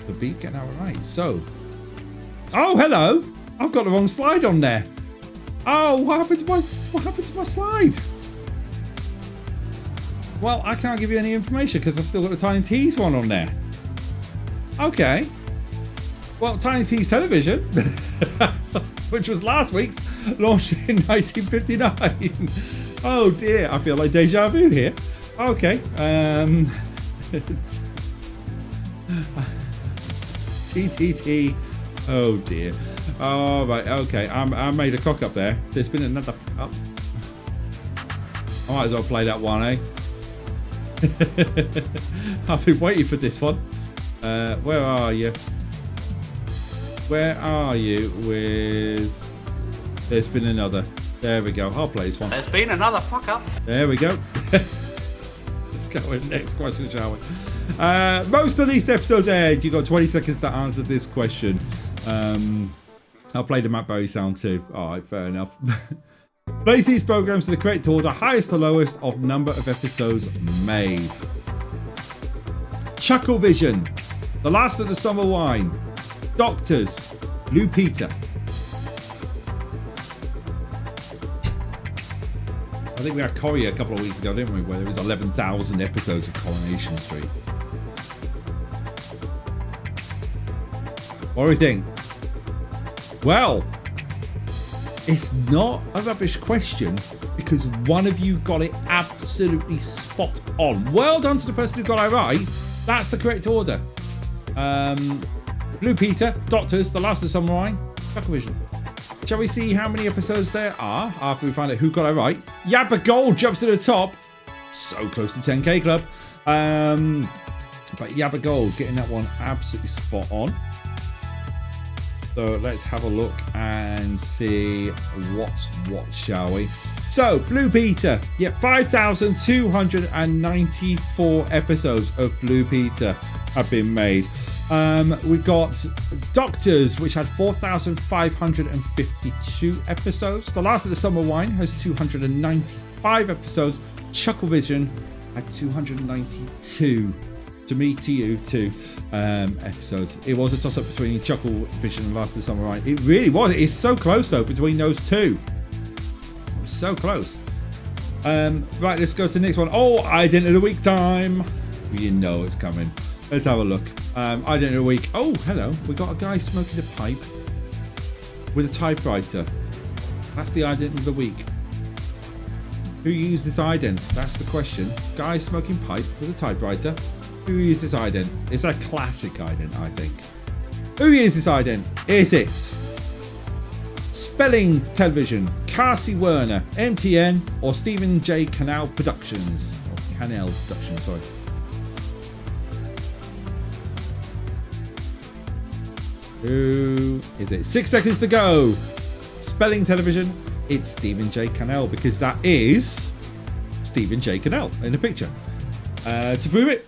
The beat getting that right. So. Oh, hello. I've got the wrong slide on there. Oh, what happened to my slide? Well, I can't give you any information because I've still got the Tiny T's one on there. Okay. Well, Tiny T's Television, which was last week's, launched in 1959. Oh dear, I feel like deja vu here. Okay. TTT. Oh dear. Oh right. Okay. I made a cock up there. There's been another. Oh. I might as well play that one, eh? I've been waiting for this one. Where are you? Where are you with... There's been another. There we go. I'll play this one. There's been another fuck up. There we go. Let's go with the next question, shall we? Most unleashed episodes aired. You got 20 seconds to answer this question. I'll play the Matt Berry sound too. Alright, fair enough. Place these programs in the correct order, highest to lowest of number of episodes made. Chucklevision, The Last of the Summer Wine, Doctors, Blue Peter. I think we had Corrie a couple of weeks ago, didn't we? Where there was 11,000 episodes of Coronation Street. What do we think? Well, it's not a rubbish question because one of you got it absolutely spot on. Well done to the person who got it right. That's the correct order. Blue Peter, Doctors, The Last of the Summer Wine, Chucklevision. Shall we see how many episodes there are after we find out who got it right? Yabba Gold jumps to the top. So close to 10k club. But Yabba Gold getting that one absolutely spot on. So let's have a look and see what's what, shall we? So, Blue Peter. Yeah, 5,294 episodes of Blue Peter have been made. We've got Doctors, which had 4,552 episodes. The Last of the Summer Wine has 295 episodes. Chucklevision had 292. To me, to you, two episodes. It was a toss-up between Chucklevision and Last of the Summer Wine. It really was. It's so close, though, between those two. It was so close. Right, let's go to the next one. Oh, Ident of the Week time. You know it's coming. Let's have a look. Ident of the Week. Oh, hello. We got a guy smoking a pipe with a typewriter. That's the Ident of the Week. Who used this ident? That's the question. Guy smoking pipe with a typewriter. Who used this ident? It's a classic ident, I think. Who used this ident? Is it Spelling Television, Carsey Werner, MTN, or Stephen J. Canal Productions? Or Canal Productions, sorry. Who is it? 6 seconds to go. Spelling Television, it's Stephen J. Cannell, because that is Stephen J. Cannell in the picture. To prove it,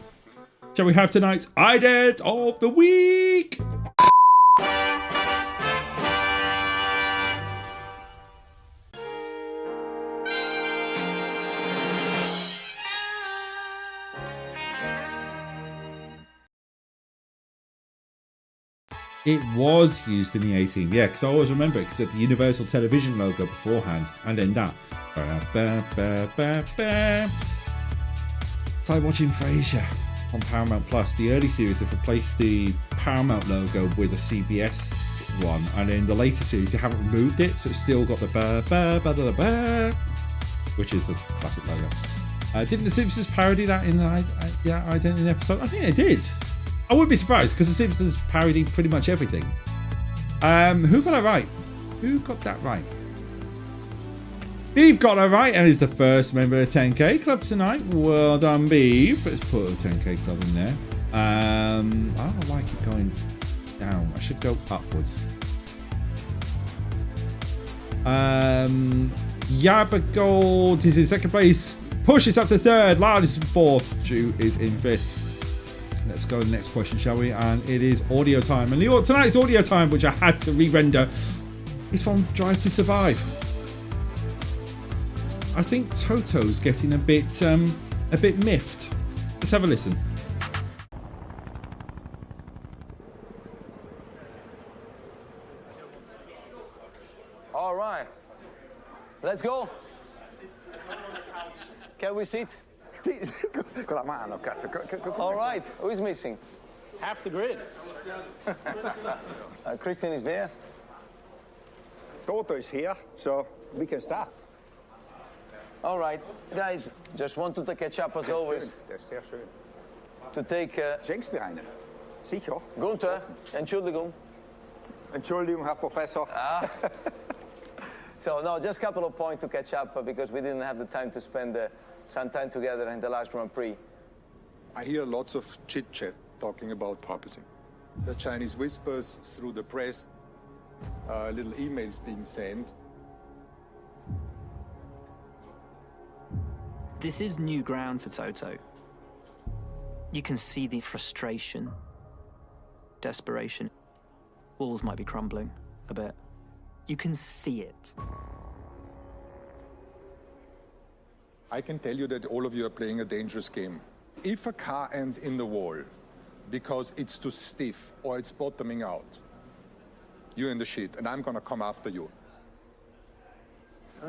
shall we have tonight's Ident of the Week? It was used in the 18, yeah, because I always remember it because it had the Universal Television logo beforehand, and then that. It's like watching Frasier on Paramount Plus. The early series, they've replaced the Paramount logo with a CBS one, and in the later series, they haven't removed it, so it's still got the which is a classic logo. Didn't The Simpsons parody that in Ident episode? I think they did. I wouldn't be surprised because The Simpsons parodied pretty much everything. Who got it right? Who got that right? Beef got it right and is the first member of the 10k club tonight. Well done, Beef. Let's put a 10k club in there. I don't like it going down. I should go upwards. Yabba Gold is in second place. Push is up to third. Lard is in fourth. Drew is in fifth. Let's go to the next question, shall we? And it is audio time. And tonight's audio time, which I had to re-render, is from Drive to Survive. I think Toto's getting a bit miffed. Let's have a listen. All right, let's go. Can we sit? Con la mano, cazzo. All right, who is missing? Half the grid. Christian is there. Toto is here, so we can start. All right, guys, just wanted to catch up as always. Das ist sehr schön. To take Schenkst mir eine? Sicher. Gunther, Entschuldigung. Entschuldigung, Herr Professor. So, no, just a couple of points to catch up because we didn't have the time to spend some time together in the last Grand Prix. I hear lots of chit-chat talking about porpoising. The Chinese whispers through the press, little emails being sent. This is new ground for Toto. You can see the frustration, desperation. Walls might be crumbling a bit. You can see it. I can tell you that all of you are playing a dangerous game. If a car ends in the wall because it's too stiff or it's bottoming out, you're in the shit, and I'm gonna come after you.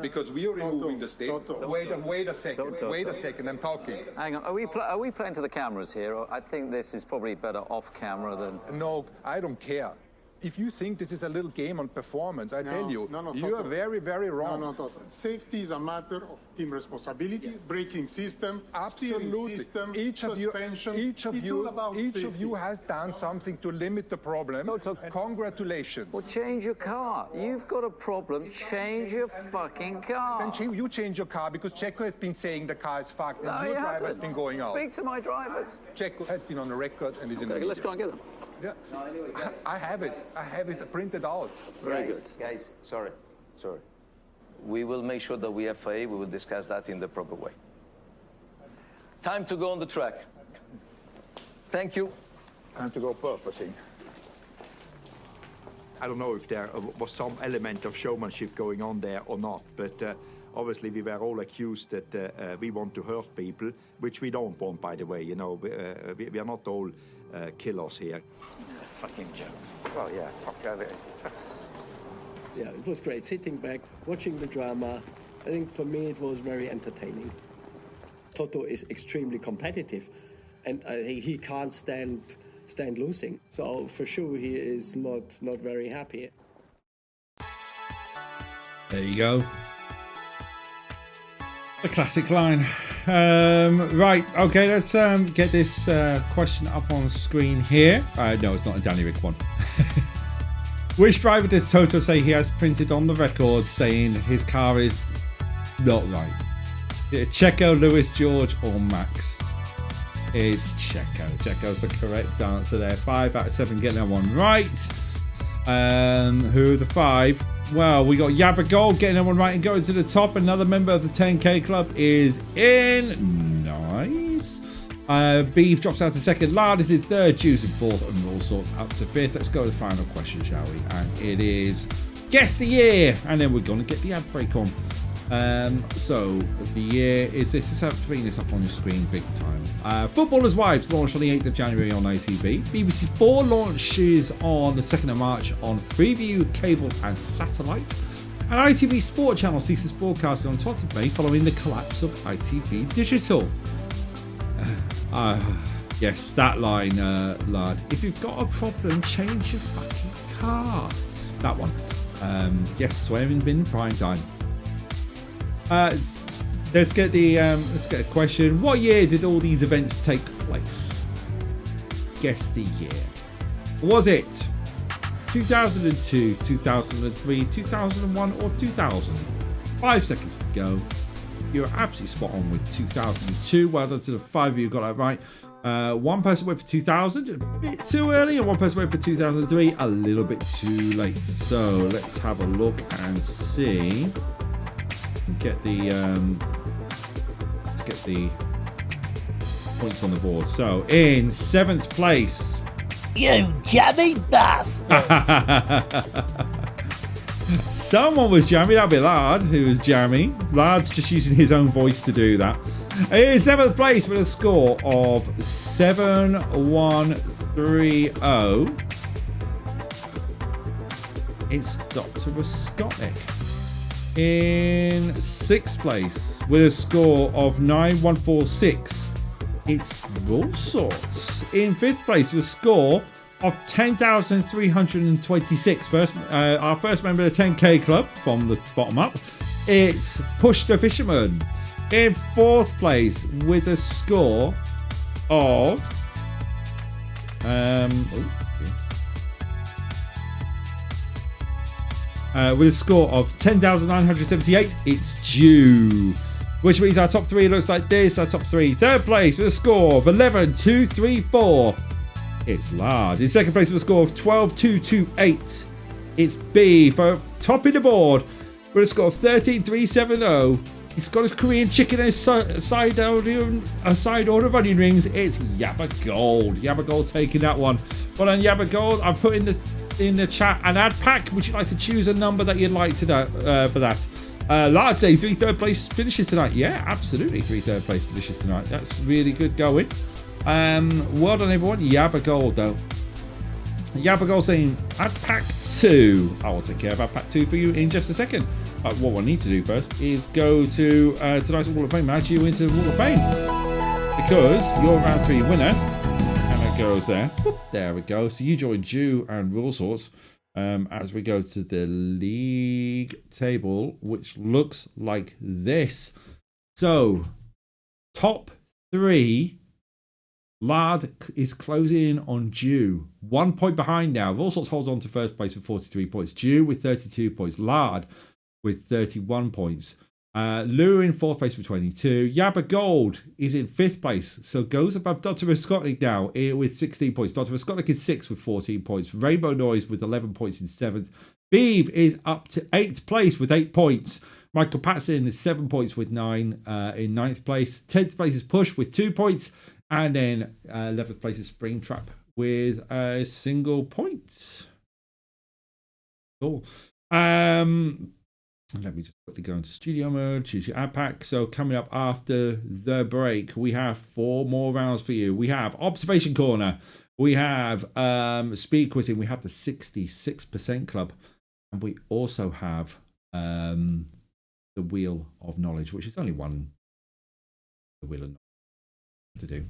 Because we are removing the stiff. Wait a second, I'm talking. Hang on, are we playing to the cameras here? Or I think this is probably better off camera than... No, I don't care. If you think this is a little game on performance, I tell you, you are very, very wrong. No, Toto. Safety is a matter of team responsibility, braking system, steering system, suspension. Each of you has done something to limit the problem. Toto, congratulations. Well, change your car. You've got a problem. Change your fucking car. Then you change your car because Checo has been saying the car is fucked and No, your he driver has hasn't. been going out. Speak to my drivers. Checo has been on the record and is in the Okay, let's go and get him. Yeah. I have it printed out. Very good. Guys, sorry. We will make sure that we FIA, we will discuss that in the proper way. Time to go on the track. Thank you. Time to go porpoising. I don't know if there was some element of showmanship going on there or not, but obviously we were all accused that we want to hurt people, which we don't want, by the way. You know, we are not all killers here. Fucking joke. Well, yeah, fuck it. Yeah, it was great sitting back, watching the drama. I think for me it was very entertaining. Toto is extremely competitive, and I think he can't stand losing. So for sure he is not very happy. There you go. A classic line. Right, okay, let's get this question up on screen here. No, it's not a Danny Rick one. Which driver does Toto say he has printed on the record saying his car is not right? Checo, Lewis, George, or Max? It's Checo. Checo's the correct answer there. 5 out of 7 getting that one right. Who are the 5? Well, we got Yabagol getting that one right and going to the top. Another member of the 10K club is in. Nice. Beef drops out to second. Lard is in third. Juice in fourth. And all sorts up to fifth. Let's go to the final question, shall we? And it is Guess the Year. And then we're going to get the ad break on. So the year is this. Let's bring this up on your screen big time. Footballers' Wives launched on the 8th of January on ITV. BBC 4 launches on the 2nd of March on Freeview, cable and satellite. And ITV Sport Channel ceases broadcasting on 12th of May following the collapse of ITV Digital. Yes, that line, lad. If you've got a problem, change your fucking car. That one. Yes, swearing bin prime time. Let's get a question. What year did all these events take place? Guess the year. Was it 2002, 2003, 2001, or 2000? 5 seconds to go. You're absolutely spot on with 2002. Well done to the 5 of you who got that right. One person went for 2000, a bit too early, and one person went for 2003, a little bit too late. So let's have a look and see. Let's get the points on the board. So in 7th place, you jammy bastard. Someone was jammy. That'd be Lard who was jammy. Lard's just using his own voice to do that. In 7th place with a score of 7130. It's Dr. Rascotnik. In 6th place with a score of 9146, it's All Sorts. In 5th place with a score of 10,326. Our first member of the 10K club from the bottom up, it's Push the Fisherman. In 4th place with a score of With a score of 10,978, it's due. Which means our top three looks like this. Our top three. Third place with a score of 11,234. It's Lard. In second place with a score of 12,228. It's B. For top in the board with a score of 13,370. He's got his Korean chicken and his side order of onion rings. It's Yabba Gold. Yabba Gold taking that one. Well, on Yabba Gold, I've put in the chat an ad pack. Would you like to choose a number that you'd like to for that? Lard say 3 third place finishes tonight. Yeah, absolutely 3 third place finishes tonight. That's really good going. Well done, everyone. Yabba Gold, though. Yabba Gold saying ad pack 2. I will take care of ad pack 2 for you in just a second. What I need to do first is go to tonight's Wall of Fame, add you into the Wall of Fame, because you're round 3 winner, and it goes there. Whoop, there we go. So you join Jew and Rule Sorts as we go to the league table, which looks like this. So top 3. Lard is closing in on Jew. 1 point behind now. All Sorts holds on to first place with 43 points. Jew with 32 points. Lard with 31 points. Lou in 4th place with 22. Yabba Gold is in 5th place, so goes above Dr. Viscotnik now with 16 points. Dr. Viscotnik is 6th with 14 points. Rainbow Noise with 11 points in 7th. Beeve is up to 8th place with 8 points. Michael Patson is 7 points with 9 in 9th place. 10th place is Push with 2 points. And then 11th place is Springtrap with a single point. Cool. Let me just quickly go into studio mode, choose your ad pack. So coming up after the break, we have 4 more rounds for you. We have Observation Corner. We have Speed Quizzing. We have the 66% Club. And we also have the Wheel of Knowledge, which is only one. The Wheel of Knowledge to do.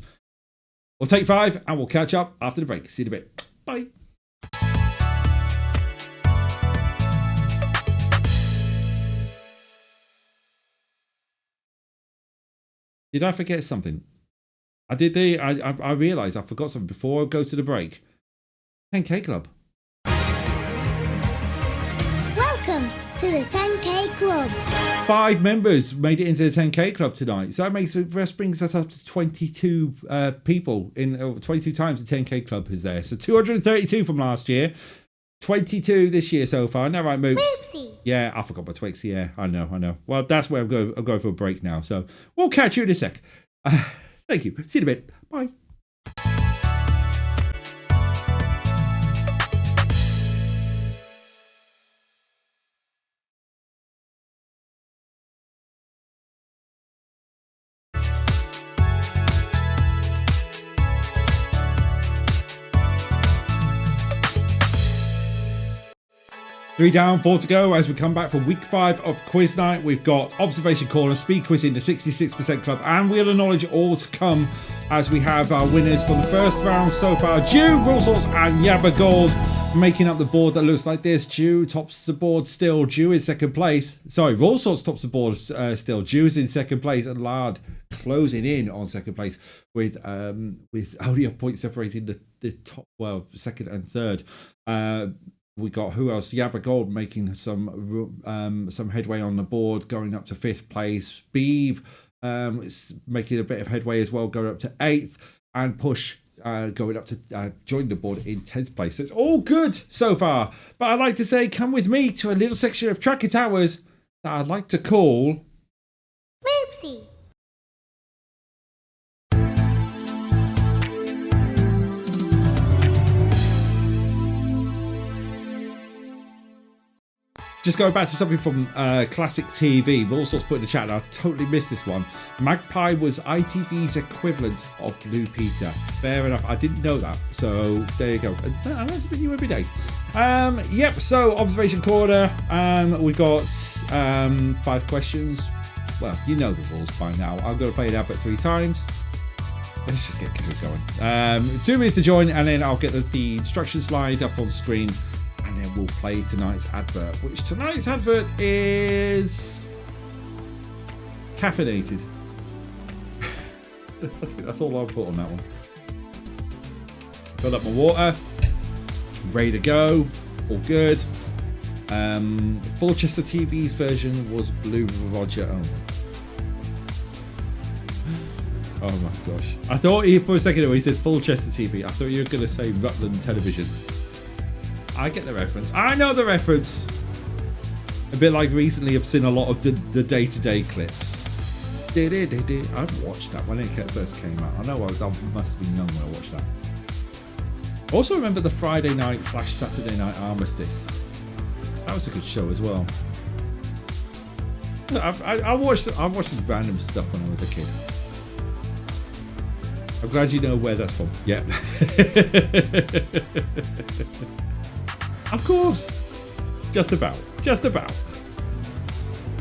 We'll take 5 and we'll catch up after the break. See you in a bit. Bye. Did I forget something? I realised I forgot something before I go to the break. 10K Club. Welcome to the 10K Club. 5 members made it into the 10K Club tonight. So that brings us up to 22 people. 22 times the 10K Club is there. So 232 from last year. 22 this year so far. Now, right, Moops? Moopsy. Yeah, I forgot my Twix. Yeah, I know. Well, that's where I'm going for a break now. So we'll catch you in a sec. Thank you. See you in a bit. Bye. Three down, 4 to go as we come back for week 5 of quiz night. We've got Observation Corner, Speed Quizzing, the 66% Club, and Wheel of Knowledge all to come as we have our winners from the first round so far. Jew, Rule Sorts, and Yabba Gold making up the board that looks like this. Jew tops the board still. Jew in second place. Sorry, Rule Sorts tops the board still. Jew is in second place, and Lard closing in on second place with only a point separating the top, well, second and third. We got who else? Yabba Gold making some headway on the board, going up to 5th place. Beeve is making a bit of headway as well, going up to 8th, and Push going up to join the board in 10th place. So it's all good so far. But I'd like to say, come with me to a little section of Tracker Towers that I'd like to call Moopsy. Just going back to something from classic TV, All Sorts put in the chat, and I totally missed this one. Magpie was ITV's equivalent of Blue Peter. Fair enough. I didn't know that. So there you go. I learn something new every day. Yep, so Observation Corner. We got 5 questions. Well, you know the rules by now. I'm going to play it out 3 times. Let's just get going. 2 minutes to join, and then I'll get the instruction slide up on the screen. And then we'll play tonight's advert, which tonight's advert is caffeinated. I think that's all I'll put on that one. Fill up my water. Ready to go. All good. Fulchester TV's version was Blue Roger. Oh my gosh. I thought for a second when he said Fulchester TV, I thought you were going to say Rutland Television. I get the reference. I know the reference. A bit like recently I've seen a lot of the day-to-day clips. I've watched that when it first came out. I know I must have been young when I watched that. Also remember the Friday night / Saturday night armistice. That was a good show as well. I watched random stuff when I was a kid. I'm glad you know where that's from. Yep. Of course. Just about.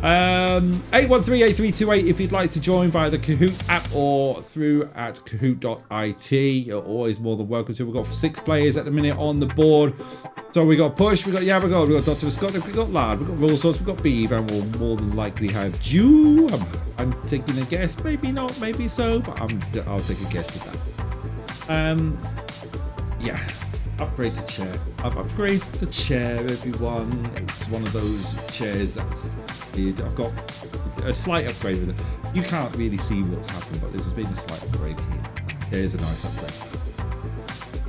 813-8328 if you'd like to join via the Kahoot app or through at kahoot.it. You're always more than welcome to. We've got 6 players at the minute on the board. So we got Push, we got Yabagold, we got Dr. Scott, we got Lard, we got Roll Source, we got Beav, and we'll more than likely have Jew. I'm taking a guess, maybe not, maybe so, but I'll take a guess with that. Yeah. Upgrade the chair. I've upgraded the chair, everyone. It's one of those chairs that's weird. I've got a slight upgrade with it. You can't really see what's happened, but there's been a slight upgrade here. Here's a nice upgrade.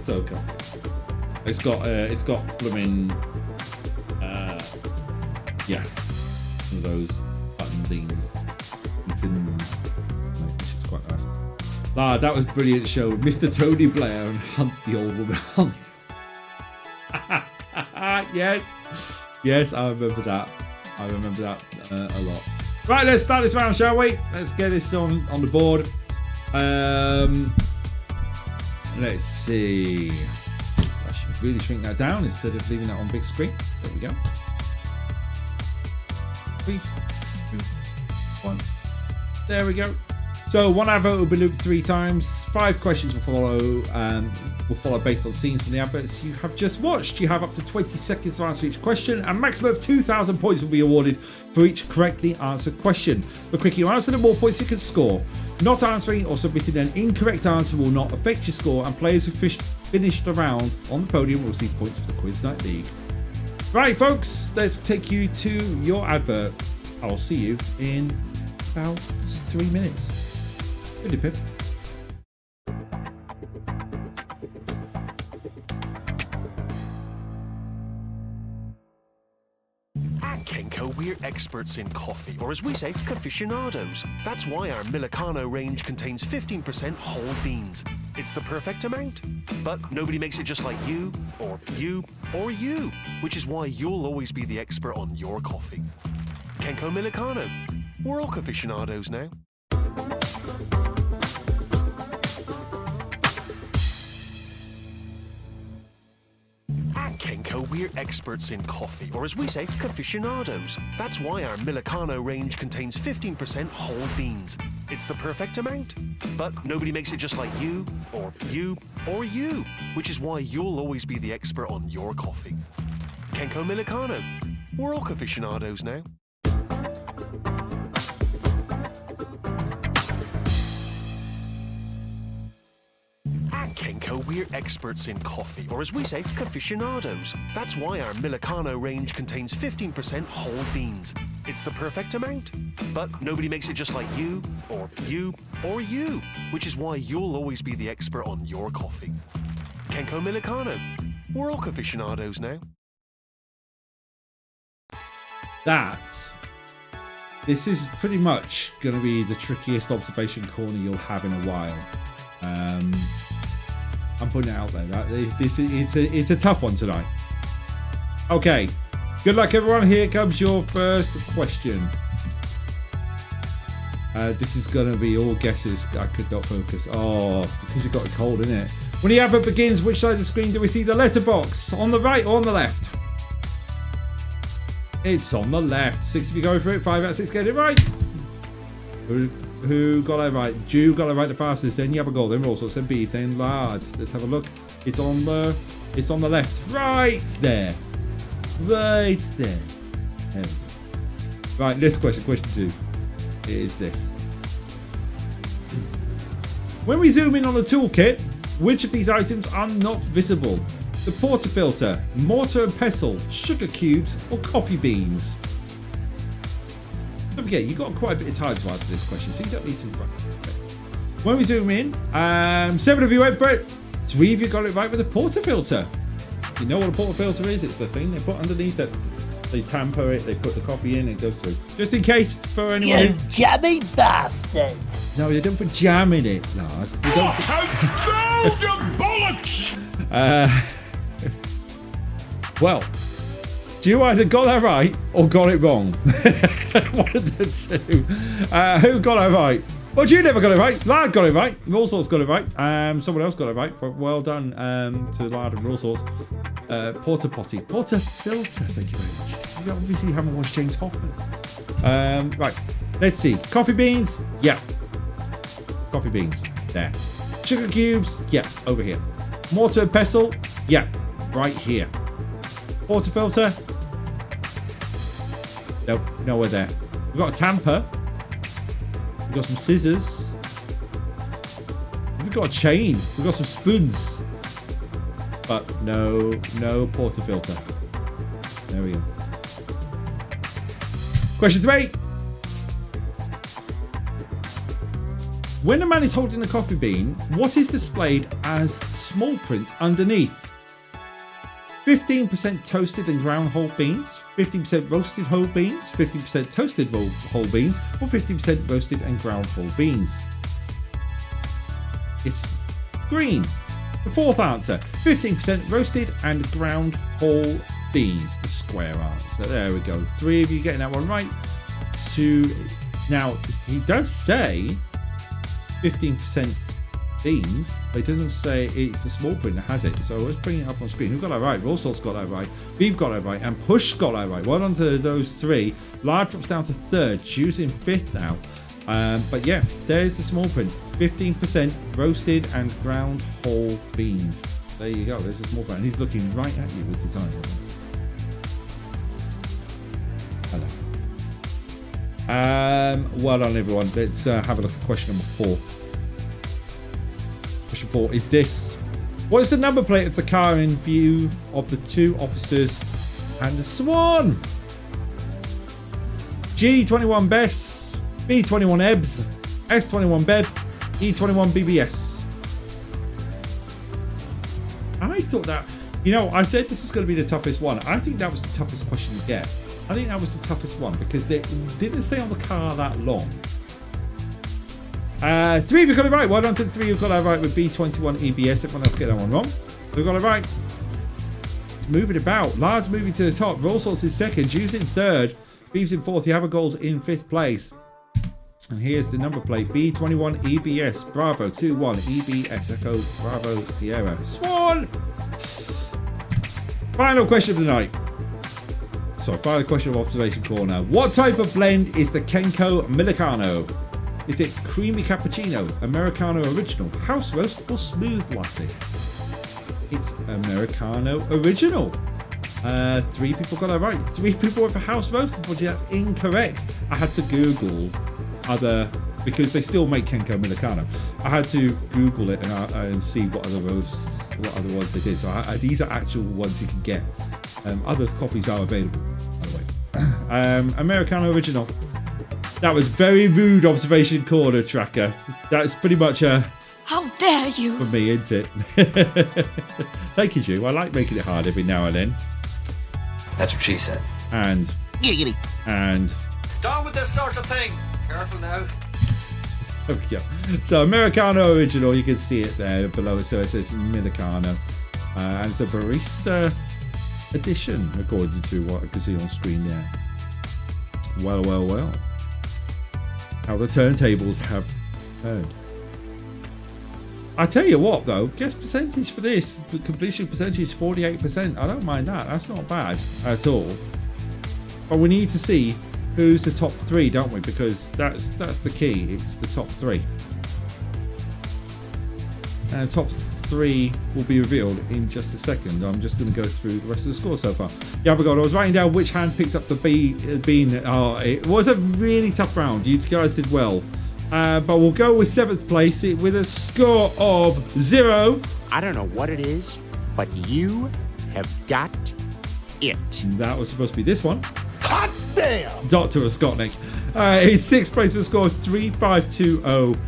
So comfy. It's got blooming yeah, one of those button things. It's in which is quite nice. That was a brilliant show. Mr. Tony Blair and Hunt the Old Woman. Yes, I remember that. a lot. Right, let's start this round, shall we? Let's get this on the board. Let's see. I should really shrink that down instead of leaving that on big screen. There we go. 3, 2, 1. There we go. So one advert will be looped 3 times. 5 questions will follow based on scenes from the adverts you have just watched. You have up to 20 seconds to answer each question. A maximum of 2,000 points will be awarded for each correctly answered question. The quicker you answer, the more points you can score. Not answering or submitting an incorrect answer will not affect your score, and players who finished the round on the podium will receive points for the Quiz Night League. Right, folks, let's take you to your advert. I'll see you in about 3 minutes. Really, Pip. At Kenco, we're experts in coffee, or as we say, aficionados. That's why our Millicano range contains 15% whole beans. It's the perfect amount. But nobody makes it just like you, or you, or you, which is why you'll always be the expert on your coffee. Kenco Millicano. We're all aficionados now. At Kenco, we're experts in coffee, or as we say, aficionados. That's why our Millicano range contains 15% whole beans. It's the perfect amount. But nobody makes it just like you, or you, or you, which is why you'll always be the expert on your coffee. Kenco Millicano. We're all aficionados now. At Kenco, we're experts in coffee, or as we say, aficionados. That's why our Millicano range contains 15% whole beans. It's the perfect amount. But nobody makes it just like you, or you, or you, which is why you'll always be the expert on your coffee. Kenco Millicano. We're all aficionados now. This is pretty much going to be the trickiest observation corner you'll have in a while. I'm putting it out there. It's a tough one tonight. Okay, good luck, everyone. Here comes your first question. This is going to be all guesses. I could not focus. Oh, because you've got a cold, isn't it? When the advert begins, which side of the screen do we see the letterbox? On the right or on the left? It's on the left. 6 of you go for it. 5 out of 6 get it right. Who got it right? Jew got it right the fastest. Then Yabagold, then Roll Source, then Beef, then Lard. Let's have a look. It's on the left. Right there. Right there. There we go. Right, this question 2 is this. When we zoom in on the toolkit, Which of these items are not visible? The portafilter, mortar and pestle, sugar cubes, or coffee beans? Don't forget, you've got quite a bit of time to answer this question, so you don't need to run. When we zoom in, 7 of you went for it. 3 of you got it right with the portafilter. You know what a portafilter is? It's the thing they put underneath it. They tamper it, they put the coffee in, and it goes through. Just in case for anyone. You jammy bastard! No, they don't put jam in it, lad. You don't bollocks! Well, do you either got that right or got it wrong? One of the two. Who got it right? Well, you never got it right. Lad got it right. All sorts got it right. Someone else got it right. Well done to Lad and all sorts. Porta potty. Porta filter. Thank you very much. You obviously haven't watched James Hoffman. Right. Let's see. Coffee beans. Yeah. Coffee beans. There. Sugar cubes. Yeah. Over here. Mortar and pestle. Yeah. Right here. Porta filter. Nope. Nowhere there. We've got a tamper. We've got some scissors. We've got a chain. We've got some spoons. But no portafilter. There we go. Question 3. When a man is holding a coffee bean, what is displayed as small print underneath? 15% toasted and ground whole beans, 15% roasted whole beans, 15% toasted whole beans, or 15% roasted and ground whole beans? It's green. The 4th answer, 15% roasted and ground whole beans. The square answer. There we go. 3 of you getting that one right. 2. Now, he does say 15% beans, but it doesn't say it's the small print that has it. So let's bring it up on screen. Who got that right? Rawsalt's got that right. We've got that right. And Push got that right. Well done to those 3. Lard drops down to 3rd. Choose in 5th now. But yeah, there's the small print. 15% roasted and ground whole beans. There you go. There's the small print. And he's looking right at you with design. Hello. Well done, everyone. Let's have a look at question number 4. Question 4 is this. What is the number plate of the car in view of the 2 officers and the swan? G21 Bess, B21 Ebbs, S21 Beb, E21 BBS. I thought that, I said this was going to be the toughest one. I think that was the toughest question to get. I think that was the toughest one because they didn't stay on the car that long. 3 of you got it right. Well done to the 3 who got that right with B21 EBS. Everyone else get that one wrong. Who got it right? It's moving about. Lard's moving to the top. Roll Salt's in 2nd. Juice in 3rd. Beeves in 4th. Yavagold's in 5th place. And here's the number plate. B21 EBS. Bravo 21 EBS. Echo Bravo Sierra. Swan! Final question of the night. So, final question of Observation Corner. What type of blend is the Kenco Americano? Is it creamy cappuccino, Americano original, house roast, or smooth latte? It's Americano original. 3 people got that right. 3 people went for house roast. Unfortunately, that's incorrect. I had to Google other, because they still make Kenco Americano. I had to Google it and see what other roasts, what other ones they did. So these are actual ones you can get. Other coffees are available, by the way. Americano original. That was very rude Observation Corner, Tracker. That's pretty much How dare you? for me, isn't it? Thank you, Drew. I like making it hard every now and then. That's what she said. And Giggity. and Down with this sort of thing. Careful now. there we go. So Americano original, you can see it there below. So it says Americano, and it's a barista edition, according to what I can see on screen there. Well. How the turntables have heard. I tell you what, though, guess percentage for this, the completion percentage 48%. I don't mind that. That's not bad at all. But we need to see who's the top 3, don't we? Because that's the key. It's the top 3. And the top 3 will be revealed in just a second. I'm just going to go through the rest of the score so far. Yeah, but God, I was writing down which hand picked up the bean. Oh, it was a really tough round. You guys did well. But we'll go with 7th place with a score of 0. I don't know what it is, but you have got it. That was supposed to be this one. Hot damn! Dr. Skotnik. In 6th place with a score of 3520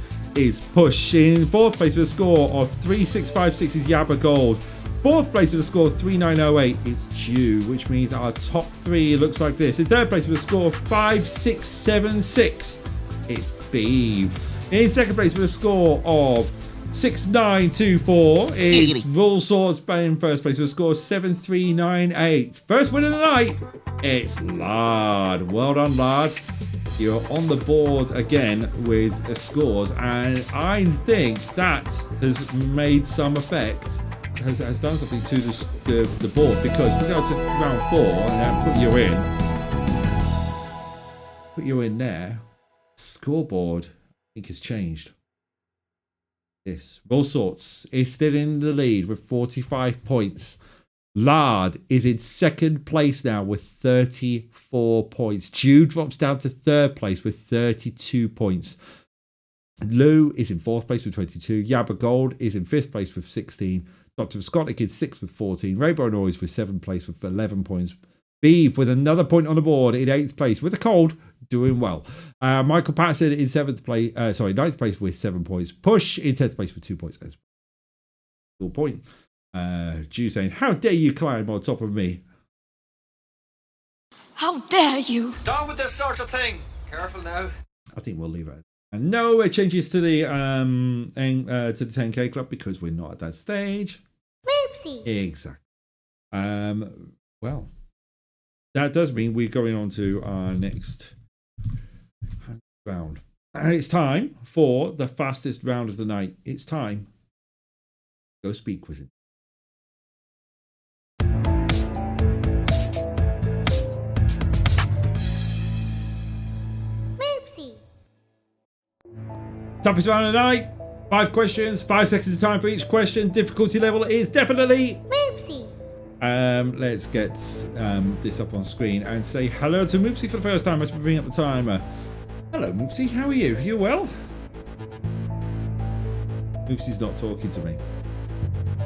is Push. In 4th place with a score of 3656 is Yabba Gold. 4th place with a score of 3908 is Jew, which means our top 3 looks like this. In 3rd place with a score of 5676 it's Beeve. In 2nd place with a score of 6924 it's Roll Swords. In 1st place with a score of 7398. First win of the night, it's Lard. Well done, Lard. You're on the board again with the scores, and I think that has made some effect. Has done something to the board, because we go to round 4 and then put you in there. Scoreboard, I think, has changed. This Roll Sorts is still in the lead with 45 points. Lard is in 2nd place now with 34 points. Jude drops down to 3rd place with 32 points. Lou is in 4th place with 22. Yabba Gold is in 5th place with 16. Dr. Skotnik is 6th with 14. Rainbow Noise with 7th place with 11 points. Beeve with another point on the board in 8th place with a cold, doing well. Michael Patterson in 9th place with 7 points. Push in 10th place with 2 points. Cool point. Jew saying, how dare you climb on top of me? How dare you? Down with this sort of thing. Careful now. I think we'll leave it. And no changes to the 10K club because we're not at that stage. Moopsie. Exactly. Well, that does mean we're going on to our next round. And it's time for the fastest round of the night. It's time. Go speed quizzing. Moopsie. Toughest round of the night. 5 questions, 5 seconds of time for each question. Difficulty level is definitely Moopsie. Let's get this up on screen and say hello to Moopsie for the first time. Let's bring up the timer. Hello, Moopsie. How are you? You well? Moopsie's not talking to me.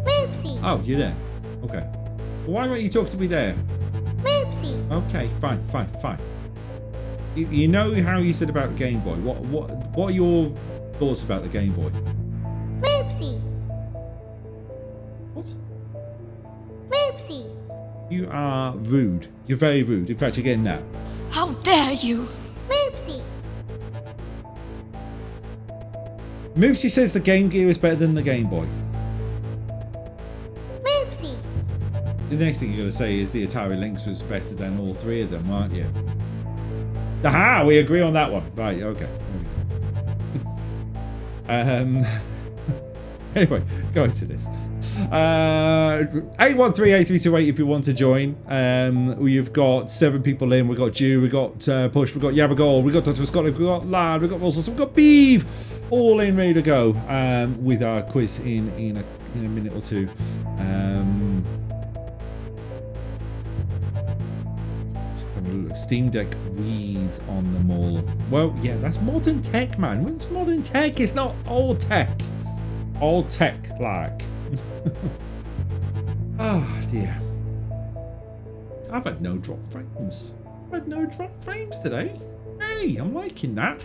Moopsie. Oh, you're there. Okay. Well, why won't you talk to me there? Moopsie. Okay, fine. You know how you said about the Game Boy. What are your thoughts about the Game Boy? Moopsie. What? Moopsie. You are rude. You're very rude. In fact, you're getting that. How dare you? Moopsie. Moopsie says the Game Gear is better than the Game Boy. Moopsie. The next thing you're going to say is the Atari Lynx was better than all 3 of them, aren't you? Aha! We agree on that one. Right, okay. Anyway, going to this. 813-8328 if you want to join. You've got 7 people in. We've got Jew, we've got Push, we've got Yabba Gold, we've got Dr. Scotland, we've got Lad, we've got Wilson, we've got Beeve, all in ready to go with our quiz in a minute or two. Steam Deck Wii's on them all. Well, yeah, that's modern tech, man. It's modern tech. It's not old tech. Old tech, like. Oh, dear. I've had no drop frames. Today. Hey, I'm liking that.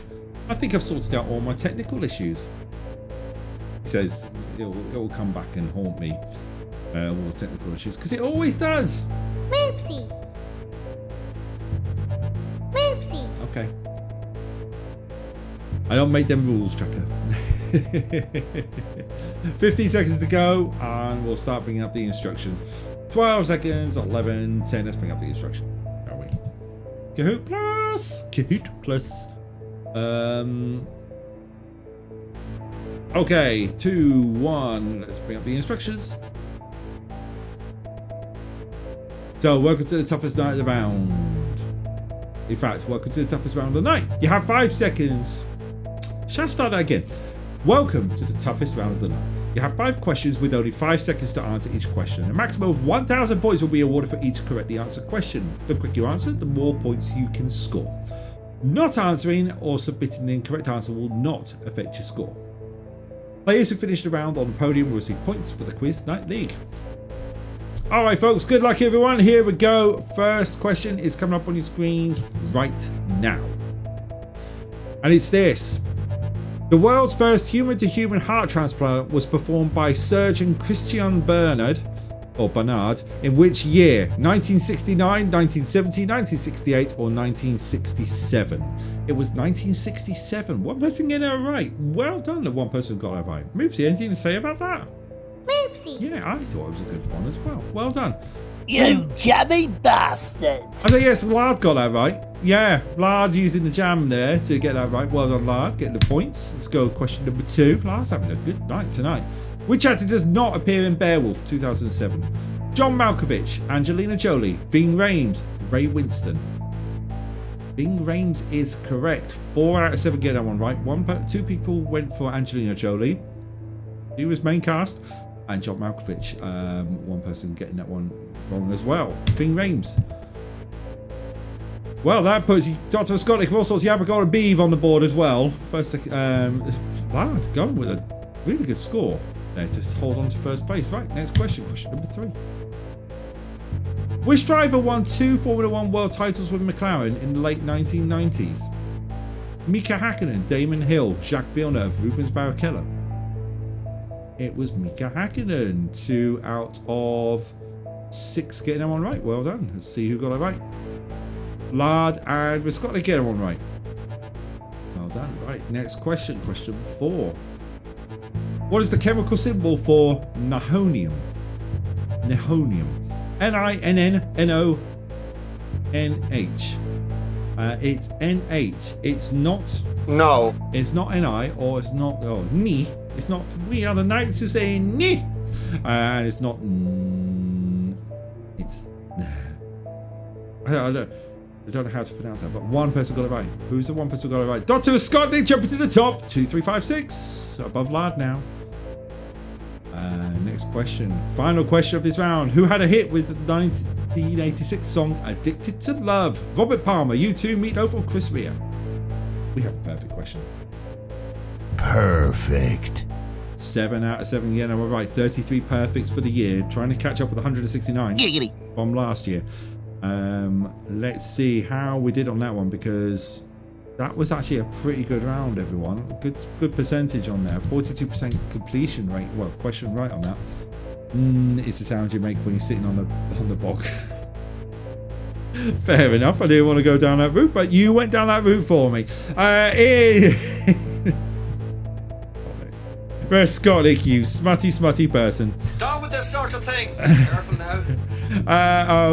I think I've sorted out all my technical issues. It says it'll come back and haunt me. All the technical issues. Because it always does. Moopsie. Moopsie. Okay. I don't make them rules, Tracker. 15 seconds to go, and we'll start bringing up the instructions. 12 seconds, 11, 10. Let's bring up the instructions, shall we? Kahoot Plus. Okay, 2, 1. Let's bring up the instructions. So, welcome to the toughest night of the round. In fact, welcome to the toughest round of the night. You have 5 seconds. Shall I start that again? Welcome to the toughest round of the night. You have 5 questions with only 5 seconds to answer each question. A maximum of 1,000 points will be awarded for each correctly answered question. The quicker you answer, the more points you can score. Not answering or submitting an incorrect answer will not affect your score. Players who finished the round on the podium will receive points for the Quiz Night League. Alright folks, good luck everyone. Here we go. First question is coming up on your screens right now. And it's this. The world's first human-to-human heart transplant was performed by surgeon Christian Bernard, in which year? 1969, 1970, 1968, or 1967? It was 1967. One person getting it right. Well done, the one person got it right. Moopsy, anything to say about that? Moopsy. Yeah, I thought it was a good one as well. Well done. You jammy bastard! I think yes, Lard got that right. Yeah, Lard using the jam there to get that right. Well done, Lard. Getting the points. Let's go question number 2. Lard's having a good night tonight. Which actor does not appear in Beowulf 2007? John Malkovich, Angelina Jolie, Ving Rhames, Ray Winston. Ving Rhames is correct. 4 out of 7 get that one right. 2 people went for Angelina Jolie. She was main cast. And John Malkovich, one person getting that one wrong as well. Ving Rhames. Well, that puts Dr. Scottick, also Yabagold and Beeve on the board as well. First, Lard going with a really good score there to hold on to first place. Right, next question, question number 3. Which driver won 2 Formula 1 world titles with McLaren in the late 1990s? Mika Hakkinen, Damon Hill, Jacques Villeneuve, Rubens Barrichello. It was Mika Hakkinen. 2 out of 6 getting that one right. Well done. Let's see who got it right. Lard and Scotland get that one right. Well done. Right, next question. Question 4. What is the chemical symbol for nihonium? Nihonium. N-I-N-N-N-O-N-H. It's NH. It's not. No. It's not Ni, or it's not. Oh, Ni. It's not. We are the knights who say Ni. And it's not. It's. I don't know how to pronounce that, but one person got it right. Who's the one person who got it right? Dr. Scotland jumping to the top. 2, 3, 5, 6. Above Lard now. Next question. Final question of this round. Who had a hit with the 1986 song Addicted to Love? Robert Palmer, U2, Meatloaf, or Chris Rea? We have a perfect question. Perfect. 7 out of 7. Yeah, no, we're right. 33 perfects for the year. Trying to catch up with 169 from last year. Let's see how we did on that one, because that was actually a pretty good round, everyone. Good percentage on there. 42% completion rate. Well, question right on that. It's the sound you make when you're sitting on the bog. Fair enough. I didn't want to go down that route, but you went down that route for me. Where's Scottick, you smutty person? Down with this sort of thing. Careful now.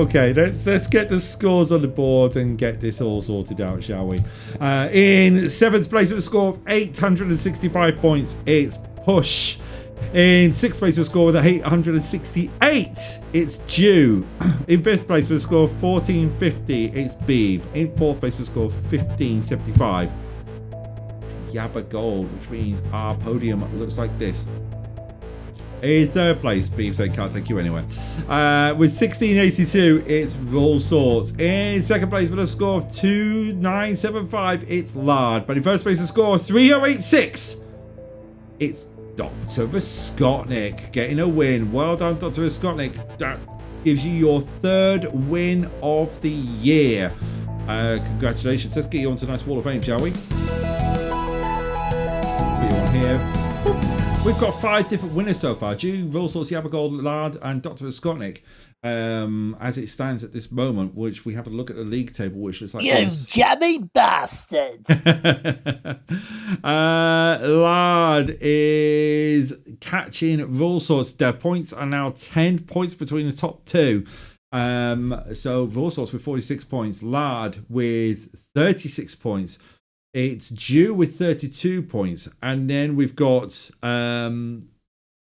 Okay, let's get the scores on the board and get this all sorted out, shall we? In 7th place with a score of 865 points, it's Push. In 6th place with a score of 868, it's Jew. In 5th place with a score of 1450, it's Beeve. In 4th place with a score of 1575, it's Yabba Gold, which means our podium looks like this. In 3rd place, Beef said can't take you anywhere. With 1682, it's Roll Sorts. In 2nd place with a score of 2975, it's Lard. But in 1st place with a score of 3086, it's Dr. Viscotnik getting a win. Well done, Dr. Viscotnik. That gives you your 3rd win of the year. Congratulations. Let's get you onto a nice Wall of Fame, shall we? Put you on here. We've got 5 different winners so far. Jew, Roll Sorts, Yabagold, Lard, and Dr. Skotnik. As it stands at this moment, which we have a look at the league table, which looks like this. You jammy bastard! Lard is catching Roll Sorts. Their points are now 10 points between the top 2. So Roll Sorts with 46 points, Lard with 36 points. It's Jew with 32 points. And then we've got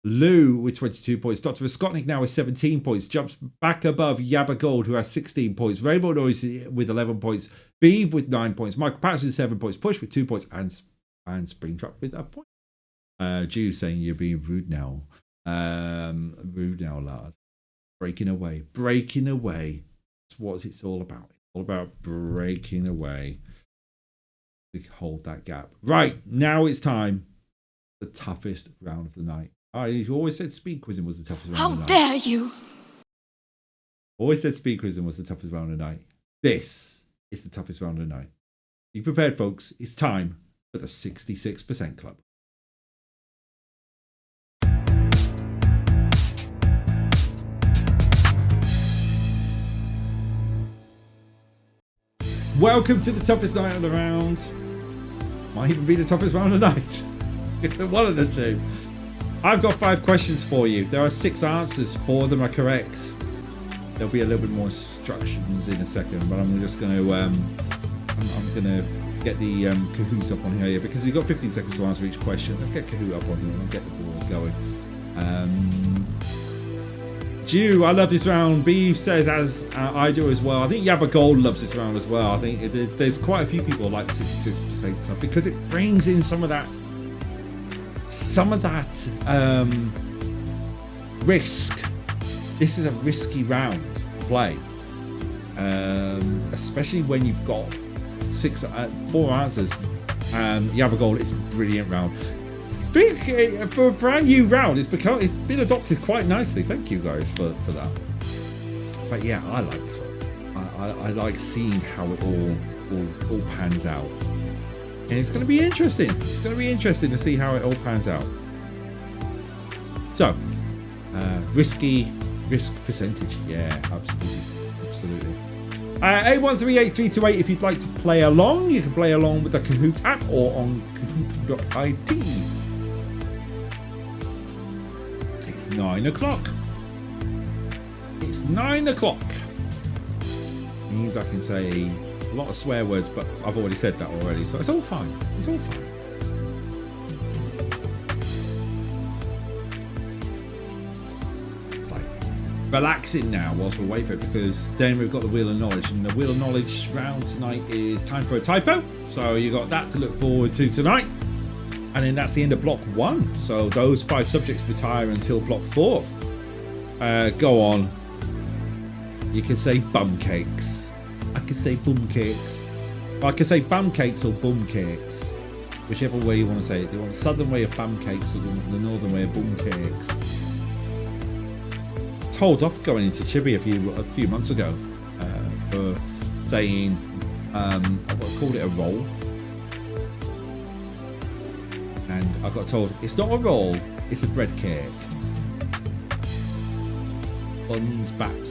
Lou with 22 points. Dr. Skotnik now with 17 points. Jumps back above Yabba Gold, who has 16 points. Rainbow Noise with 11 points. Beeve with 9 points. Michael Patterson with 7 points. Push with 2 points. And Springtrap with a point. Jew saying you're being rude now. Rude now, Lard. Breaking away. Breaking away. That's what it's all about. It's all about breaking away. to hold that gap. Right, now it's time. The toughest round of the night. I always said speed quizzing was the toughest round of the night. How dare you? Always said speed quizzing was the toughest round of the night. This is the toughest round of the night. Be prepared, folks. It's time for the 66% Club. Welcome to the toughest night of the round. Might even be the toughest round of the night. One of the two. I've got 5 questions for you. There are 6 answers. 4 of them are correct. There'll be a little bit more instructions in a second, but I'm just going to I'm going to get the Kahoot up on here because you've got 15 seconds to answer each question. Let's get Kahoot up on here and get the ball going. Jew, I love this round. Beef says, as I do as well. I think Yabba Gold loves this round as well. I think there's quite a few people who like the 66% Club because it brings in some of that risk. This is a risky round to play, especially when you've got 4 answers. Yabba Gold, it's a brilliant round. For a brand new round, it's been adopted quite nicely. Thank you guys for that. But yeah, I like this one. I like seeing how it all pans out, and it's going to be interesting. It's going to be interesting to see how it all pans out. So, risk percentage, yeah, absolutely. 8138328. If you'd like to play along, you can play along with the Kahoot app or on Kahoot.it. It's 9 o'clock. It's 9 o'clock. Means I can say a lot of swear words, but I've already said that already, so it's all fine. It's all fine. It's like relaxing now whilst we wait for it, because then we've got the Wheel of Knowledge, and the Wheel of Knowledge round tonight is time for a typo. So you got that to look forward to tonight. And then that's the end of block 1. So those 5 subjects retire until block 4. Go on. You can say bum cakes. I can say bum cakes. I can say bum cakes or bum cakes. Whichever way you want to say it. Do you want the southern way of bum cakes or the northern way of bum cakes? Told off going into Chibi a few months ago for saying I called it a roll. And I got told it's not a roll, it's a bread cake. Buns backed,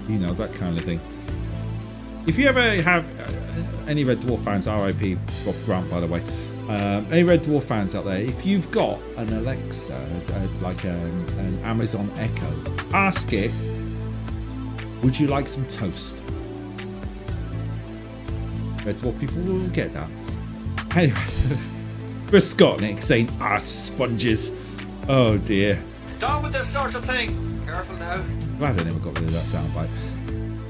you know, that kind of thing. If you ever have any Red Dwarf fans, RIP Rob Grant, by the way, any Red Dwarf fans out there, if you've got an Alexa, like an Amazon Echo, ask it, would you like some toast? Red Dwarf people will get that. Anyway. Chris Scottnick saying arse sponges. Oh dear. Down with this sort of thing. Careful now. Glad I never got rid of that soundbite.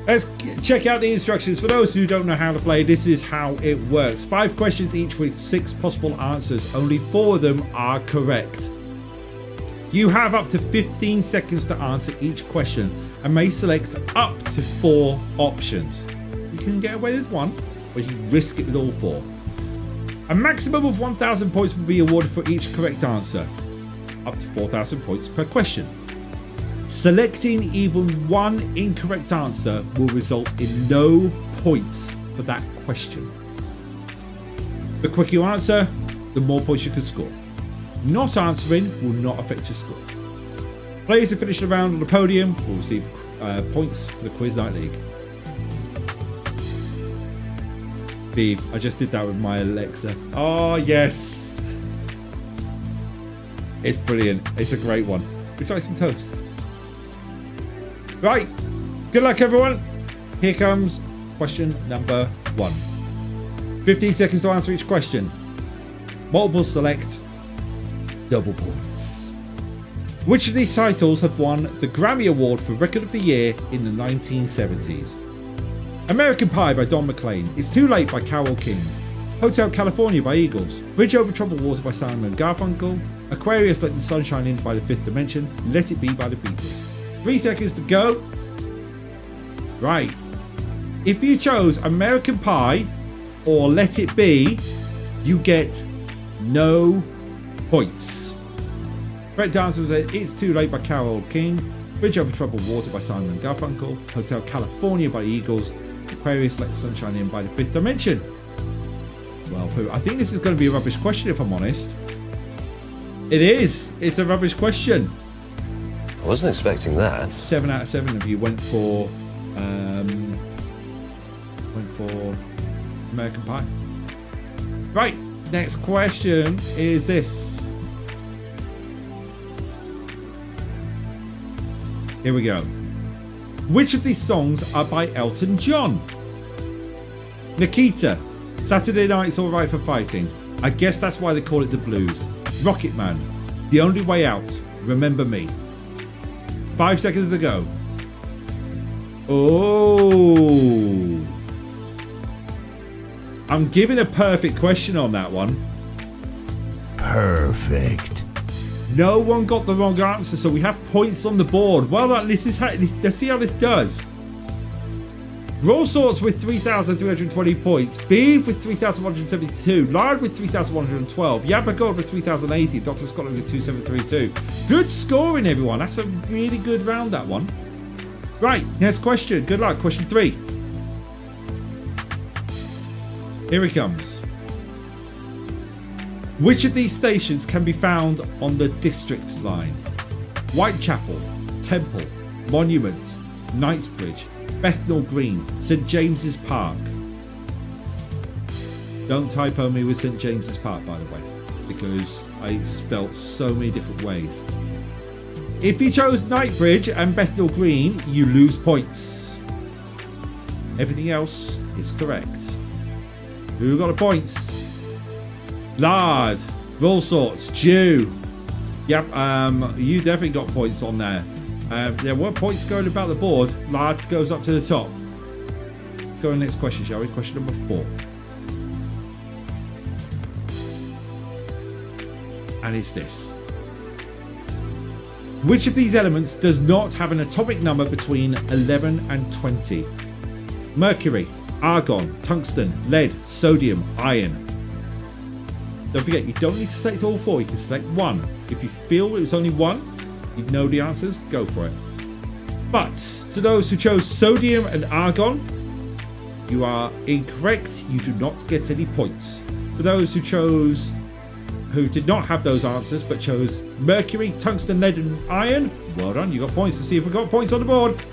Let's check out the instructions. For those who don't know how to play, this is how it works. 5 questions each with 6 possible answers. Only 4 of them are correct. You have up to 15 seconds to answer each question and may select up to 4 options. You can get away with 1, but you risk it with all 4. A maximum of 1,000 points will be awarded for each correct answer, up to 4,000 points per question. Selecting even one incorrect answer will result in no points for that question. The quicker you answer, the more points you can score. Not answering will not affect your score. Players who finish the round on the podium will receive points for the Quiz Night League. Beef, I just did that with my Alexa. Oh yes, it's brilliant. It's a great one. Would you like some toast? Right, good luck everyone. Here comes question number 1. 15 seconds to answer each question. Multiple select, double points. Which of these titles have won the Grammy Award for Record of the Year in the 1970s? American Pie by Don McLean, It's Too Late by Carole King, Hotel California by Eagles, Bridge Over Troubled Water by Simon & Garfunkel, Aquarius Let the Sunshine In by The Fifth Dimension, Let It Be by The Beatles. 3 seconds to go. Right. If you chose American Pie or Let It Be, You get no points. Brett Dancer said It's Too Late by Carole King. Bridge Over Troubled Water by Simon and Garfunkel. Hotel California by Eagles. Aquarius Let Sunshine In by The Fifth Dimension. Well, I think this is going to be a rubbish question if I'm honest. It is. It's a rubbish question. I wasn't expecting that. 7 out of 7 of you went for American Pie. Right, next question is this. Here we go. Which of these songs are by Elton John? Nikita, Saturday Night's Alright for Fighting. I guess that's why they call it the blues. Rocket Man, The Only Way Out, Remember Me. 5 seconds to go. Oh. I'm giving a perfect question on that one. Perfect. No one got the wrong answer, so we have points on the board. Well done. Let's see how this does. Raw Sorts with 3,320 points. Beef with 3,172. Lard with 3,112. Yabba Gold with 3,080. Dr. Scotland with 2,732. Good scoring, everyone. That's a really good round, that one. Right, next question. Good luck. Question 3. Here it comes. Which of these stations can be found on the District line? Whitechapel, Temple, Monument, Knightsbridge, Bethnal Green, St James's Park. Don't typo me with St James's Park, by the way, because I spelt so many different ways. If you chose Knightsbridge and Bethnal Green, you lose points. Everything else is correct. Who got the points? Lard, All Sorts, Jew. Yep, you definitely got points on there. There were points going about the board. Lard goes up to the top. Let's go to the next question, shall we? Question number 4. And it's this. Which of these elements does not have an atomic number between 11 and 20? Mercury, argon, tungsten, lead, sodium, iron. Don't forget, you don't need to select all 4. You can select 1. If you feel it was only 1, you know the answers, go for it. But to those who chose sodium and argon, you are incorrect. You do not get any points. For those who did not have those answers but chose mercury, tungsten, lead and iron, well done, you got points. To see if we got points on the board.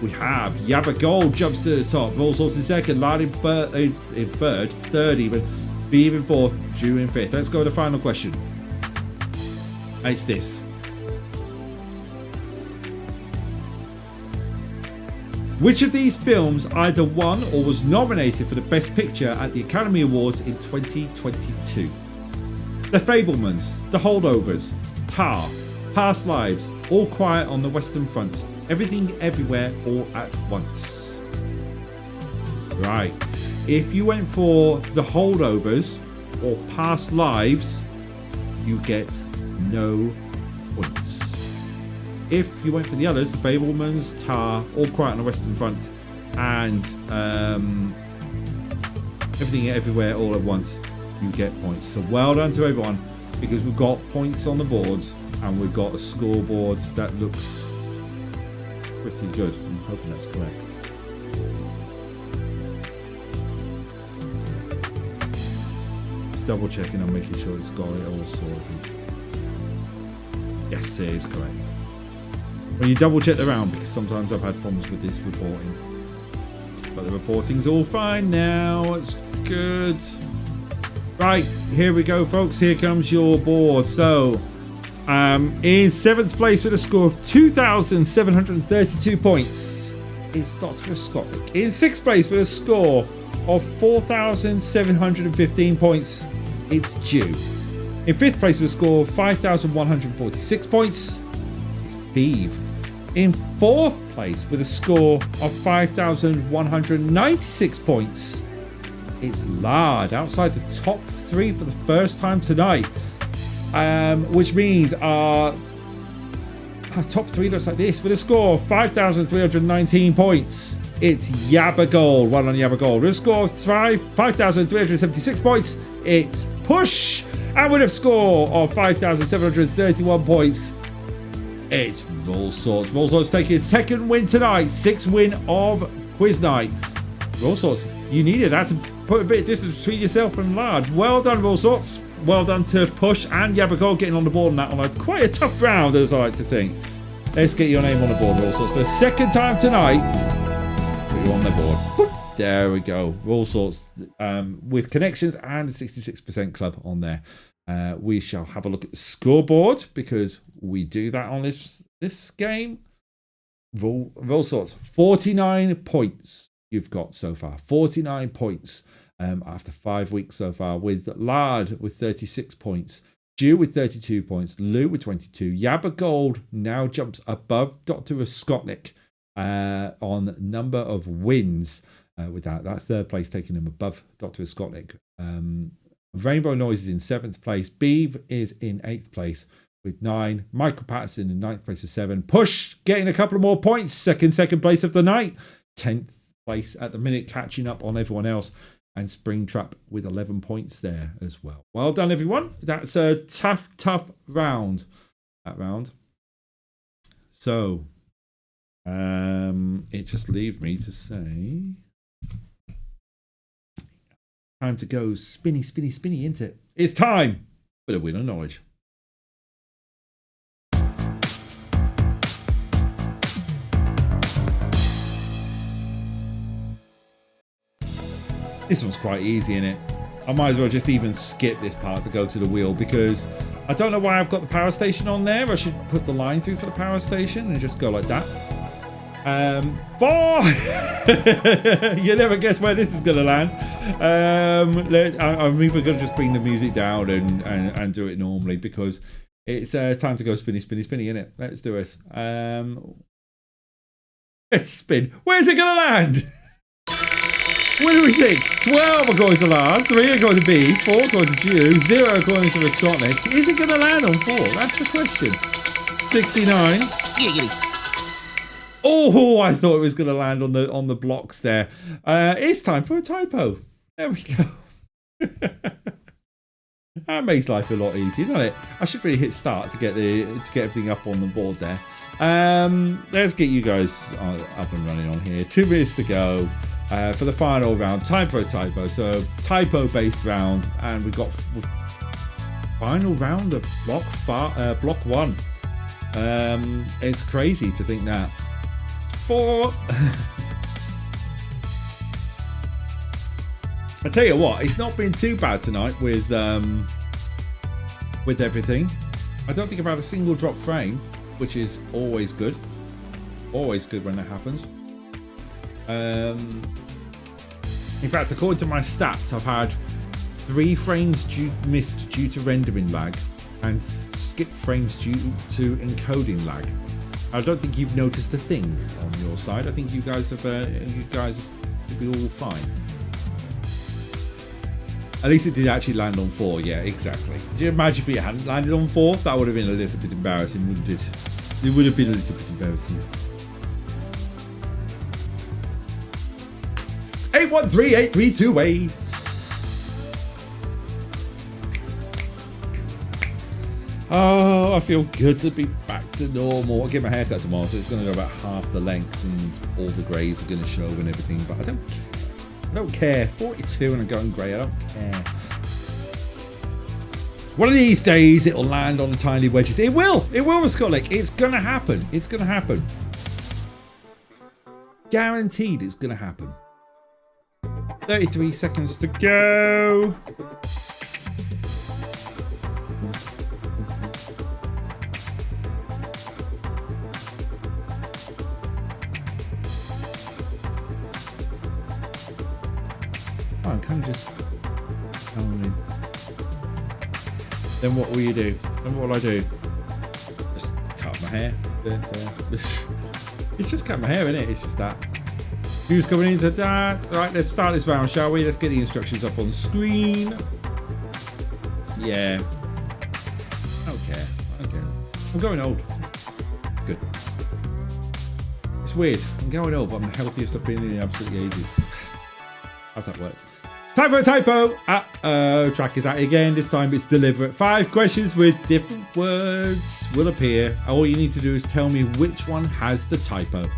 We have Yabba Gold jumps to the top, Raw Sauce in second, Lard in third even, Beef in fourth, Jew in fifth. Let's go to the final question. It's this. Which of these films either won or was nominated for the Best Picture at the Academy Awards in 2022? The Fabelmans, The Holdovers, Tar, Past Lives, All Quiet on the Western Front, Everything Everywhere All at Once. Right, if you went for The Holdovers or Past Lives, you get no points. If you went for the others, The Fabelmans, Tar, All Quiet on the Western Front, and Everything Everywhere All at Once, you get points. So well done to everyone, because we've got points on the board and we've got a scoreboard that looks pretty good. I'm hoping that's correct. Just double checking and making sure it's got it all sorted. Yes, it is correct. When you double check around, because sometimes I've had problems with this reporting, but the reporting's all fine now. It's good. Right, here we go, folks. Here comes your board. So, in 7th place with a score of 2,732 points, it's Dr. Scotland. In 6th place with a score of 4,715 points, it's Jew. In 5th place with a score of 5,146 points, it's Beeve. In 4th place with a score of 5,196 points, it's Lard, outside the top 3 for the first time tonight, which means our top 3 looks like this, with a score of 5,319 points. It's Yabba Gold. One on Yabba Gold. With a score of 5,376 points, it's Push. And with a score of 5,731 points, it's Roll Sorts. Roll Sorts taking its second win tonight. 6th win of Quiz Night. Roll Sorts, you needed that to put a bit of distance between yourself and Lard. Well done, Roll Sorts. Well done to Push and Yabba Gold getting on the board on that one. Quite a tough round, as I like to think. Let's get your name on the board, Roll Sorts. For the second time tonight, put you on the board. Boop. There we go. Roll Sorts with connections and a 66% club on there. We shall have a look at the scoreboard because we do that on this game. Roll Sorts, 49 points you've got so far. 49 points after 5 weeks so far, with Lard with 36 points, Jew with 32 points, Lou with 22. Yabba Gold now jumps above Dr. Skotnik on number of wins, with that third place taking him above Dr. Skotnik. Rainbow Noise is in 7th place. Beeve is in 8th place with 9. Michael Patterson in 9th place with 7. Push getting a couple of more points. Second place of the night. 10th place at the minute, catching up on everyone else. And Springtrap with 11 points there as well. Well done, everyone. That's a tough round. That round. So, it just leaves me to say... Time to go spinny, isn't it? It's time for the wheel of knowledge. This one's quite easy, isn't it? I might as well just even skip this part to go to the wheel because I don't know why I've got the power station on there. I should put the line through for the power station and just go like that. 4. You never guess where this is going to land. I'm even going to just bring the music down and do it normally because it's time to go spinny, isn't it? Let's do it. Let's spin. Where's it going to land? What do we think? 12 are going to Lard, 3 are going to B, 4 are going to Jew, 0 are going to Skotnik. Is it going to land on 4? That's the question. 69. Oh, I thought it was going to land on the blocks there. It's time for a typo. There we go. That makes life a lot easier, doesn't it? I should really hit start to get everything up on the board there. Let's get you guys up and running on here. 2 minutes to go for the final round. Time for a typo. So typo based round, and we got final round of block 1. It's crazy to think that. 4. I tell you what, it's not been too bad tonight with everything. I don't think I've had a single drop frame, which is always good. Always good when that happens. In fact, according to my stats, I've had 3 frames missed due to rendering lag and skipped frames due to encoding lag. I don't think you've noticed a thing on your side. I think you guys will be all fine. At least it did actually land on 4. Yeah, exactly. Could you imagine if it hadn't landed on 4? That would have been a little bit embarrassing, wouldn't it? It would have been a little bit embarrassing. 8138328. Oh, I feel good to be back to normal. I'll get my haircut tomorrow, so it's going to go about half the length and all the greys are going to show and everything, but I don't care. 42 and I'm going grey, I don't care. One of these days it'll land on the tiny wedges. It will, Skotnik. It's going to happen. It's going to happen. Guaranteed it's going to happen. 33 seconds to go. Oh, I can just come in. Then what will you do? Then what will I do? Just cut my hair. It's just cut my hair, isn't it? It's just that. Who's coming into that? Right, let's start this round, shall we? Let's get the instructions up on screen. Yeah. I don't care. I'm going old. It's good. It's weird. I'm going up. I'm the healthiest I've been in absolutely ages. How's that work? Typo. Track is out again. This time it's deliberate. 5 questions with different words will appear. All you need to do is tell me which one has the typo.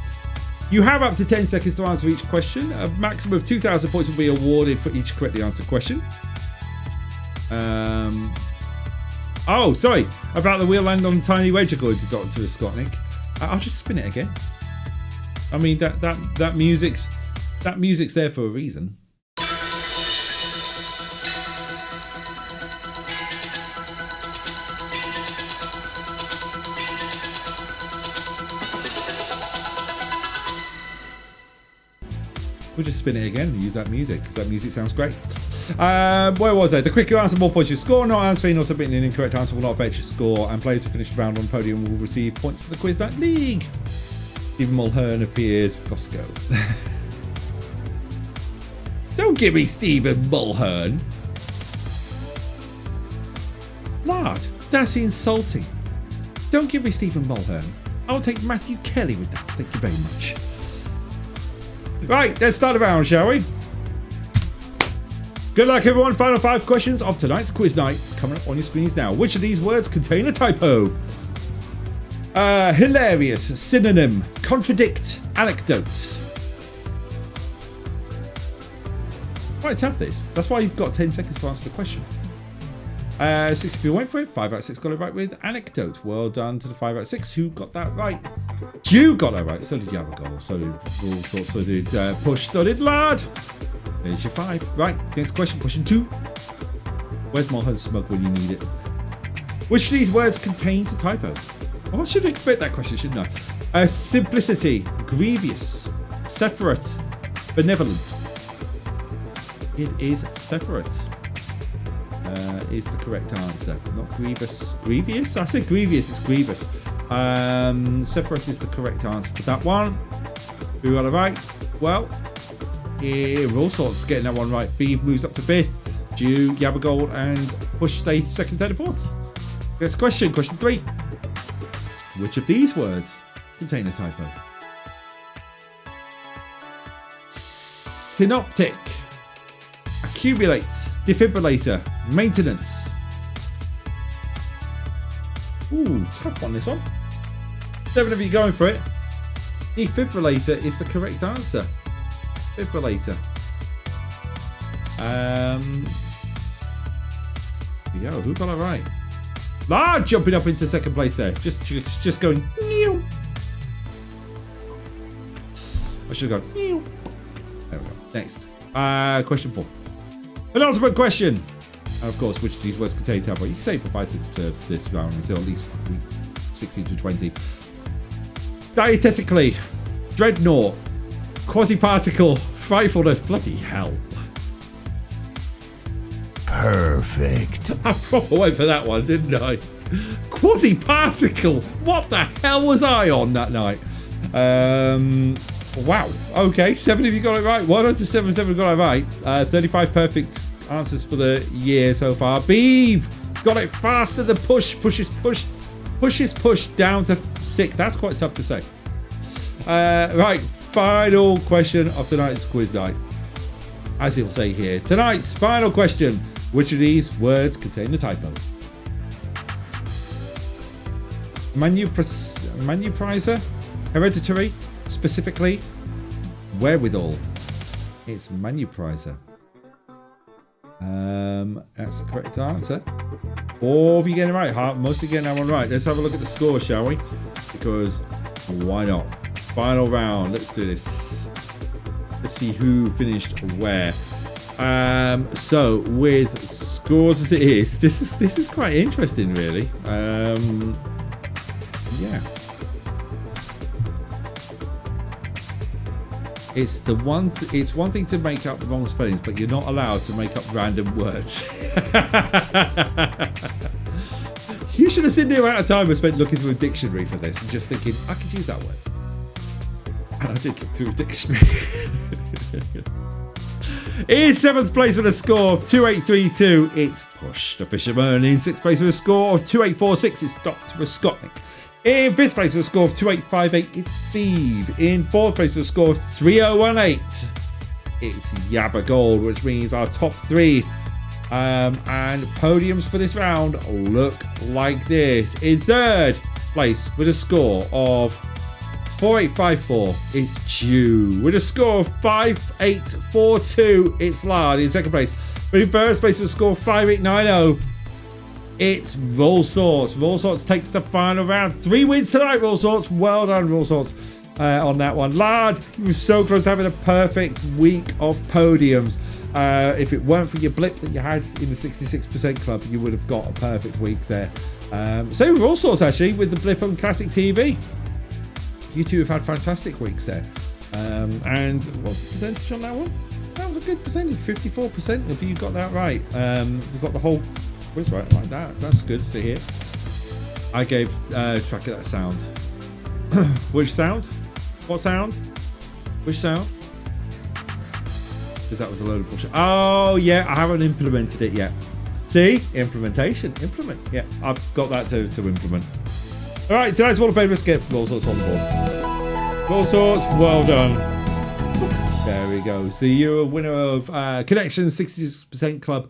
You have up to 10 seconds to answer each question. A maximum of 2,000 points will be awarded for each correctly answered question. Oh, sorry. About the wheel land on tiny wedge according to Dr. Scottnick. I'll just spin it again. I mean that music's there for a reason. We'll just spin it again and use that music because that music sounds great. Where was I? The quicker you answer, more points you score. Not answering or submitting an incorrect answer will not affect your score, and players who finish the round on the podium will receive points for the Quiz Night League. Stephen Mulhern appears Fosco. Don't give me Stephen Mulhern. Lard, that's insulting. Don't give me Stephen Mulhern. I'll take Matthew Kelly with that. Thank you very much. Right, let's start the round, shall we? Good luck, everyone. Final 5 questions of tonight's quiz night coming up on your screens now. Which of these words contain a typo? Hilarious, synonym, contradict, anecdotes. Quite tough, this. That's why you've got 10 seconds to answer the question. 6 if you went for it. 5 out of 6 got it right with anecdote. Well done to the 5 out of 6 who got that right. You got that right. So did Yabagol. So did all sorts. So did Push. So did Lard. There's your 5. Right. Next question. Question 2. Where's Mulhern's smug when you need it? Which of these words contains a typo? Oh, I should expect that question, shouldn't I? Simplicity. Grievous. Separate. Benevolent. It is separate. Is the correct answer. Not grievous. Grievous? I said grievous. It's grievous. Separate is the correct answer for that one. Who got it right? Well, all sorts getting that one right. B moves up to 5th. Jew, Yabagol, and Push stays 2nd, 3rd, and 4th. Next question. Question 3. Which of these words contain a typo? Synoptic. Accumulate. Defibrillator. Maintenance. Ooh, tough one, this one. 7 of you going for it. Defibrillator is the correct answer. Defibrillator. Yo, who got it right? Lard jumping up into 2nd place there. Just going. Meow. I should have gone. Meow. There we go. Next. Question 4. Penultimate question. And of course, which of these words contain typo? You can say goodbye to this round until at least week 16 to 20. Dietetically, dreadnought, quasi-particle, frightfulness, bloody hell. Perfect. I proper went for that one, didn't I? Quasi-particle. What the hell was I on that night? Wow. Okay, 7 of you got it right. 1 out of 7 got it right. 35 perfect answers for the year so far. Beeve got it faster than Push. Push down to 6. That's quite tough to say. Right, final question of tonight's quiz night. As he'll say here, tonight's final question. Which of these words contain a typo? Manuprizer, hereditary, specifically, wherewithal. It's manuprizer. That's the correct answer. 4 of you getting it right. Most of you getting that one right. Let's have a look at the score, shall we? Because why not? Final round. Let's do this. Let's see who finished where. So with scores as it is, this is quite interesting, really. Yeah. It's one thing to make up wrong spellings, but you're not allowed to make up random words. You should have seen the amount of time I spent looking through a dictionary for this and just thinking, I could use that word. And I did look through a dictionary. In 7th place with a score of 2832, it's Push the Fisherman. In 6th place with a score of 2846, it's Dr. Scottnick. In 5th place with a score of 2858, it's Beeve. In 4th place with a score of 3018, it's Yabba Gold, which means our top 3 and podiums for this round look like this. In 3rd place with a score of 4854, it's Jew. With a score of 5842, it's Lard. In 2nd place, but in 1st place with a score of 5890, it's Roll Sorts. Roll Sorts takes the final round. 3 wins tonight, Roll Sorts. Well done, Roll Sorts, on that one. Lard, you were so close to having a perfect week of podiums. If it weren't for your blip that you had in the 66% club, you would have got a perfect week there. Same with Roll Sorts, actually, with the blip on Classic TV. You two have had fantastic weeks there. And what's the percentage on that one? That was a good percentage. 54% of you got that right. We've got the whole quiz right like that. That's good to hear. I gave track of that sound. Which sound? What sound? Which sound? Because that was a load of bullshit. Oh yeah, I haven't implemented it yet. See? Implementation. Implement. Yeah, I've got that to implement. Alright, tonight's Wall of Fame. Let's get Roll Sorts on the board. Roll Sorts, well done. There we go. So you're a winner of Connection 66% Club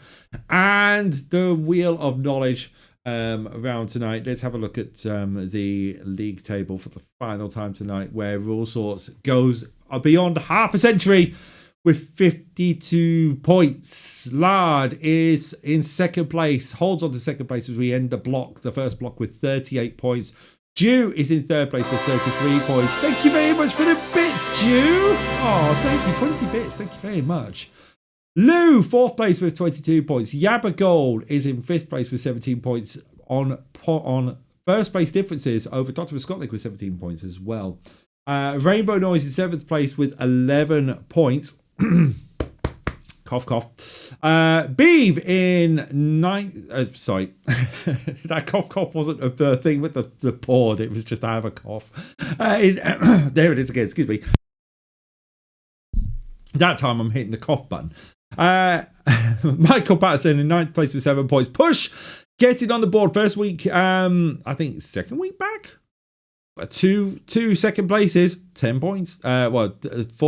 and the Wheel of Knowledge round tonight. Let's have a look at the league table for the final time tonight, where Roll Sorts goes beyond half a century with 52 points. Lard is in 2nd place, holds on to 2nd place as we end the first block with 38 points. Jew is in 3rd place with 33 points. Thank you very much for the bits, Jew. Oh, thank you. 20 bits. Thank you very much. Lou, 4th place with 22 points. Yabba Gold is in 5th place with 17 points on first place differences over Dr. Scotland with 17 points as well. Rainbow Noise in 7th place with 11 points. Cough, cough. Beeve in 9th. Sorry. That cough wasn't a thing with the board. It was just I have a cough. There it is again. Excuse me. That time I'm hitting the cough button. Michael Patterson in 9th place with 7 points. Push getting on the board first week. I think 2nd week back. Two 2nd places, 10 points. 4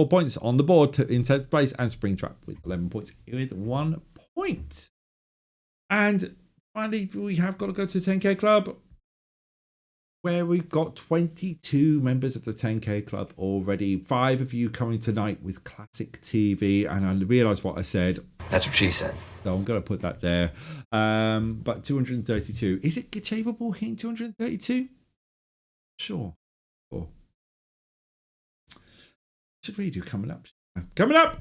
points on the board in 10th place, and Springtrap with 11 points with 1 point. And finally, we have got to go to the 10K Club, where we've got 22 members of the 10K Club already. 5 of you coming tonight with Classic TV, and I realised what I said. That's what she said. So I'm going to put that there. But 232. Is it achievable hitting 232? Sure. Oh. Should really do coming up. Coming up!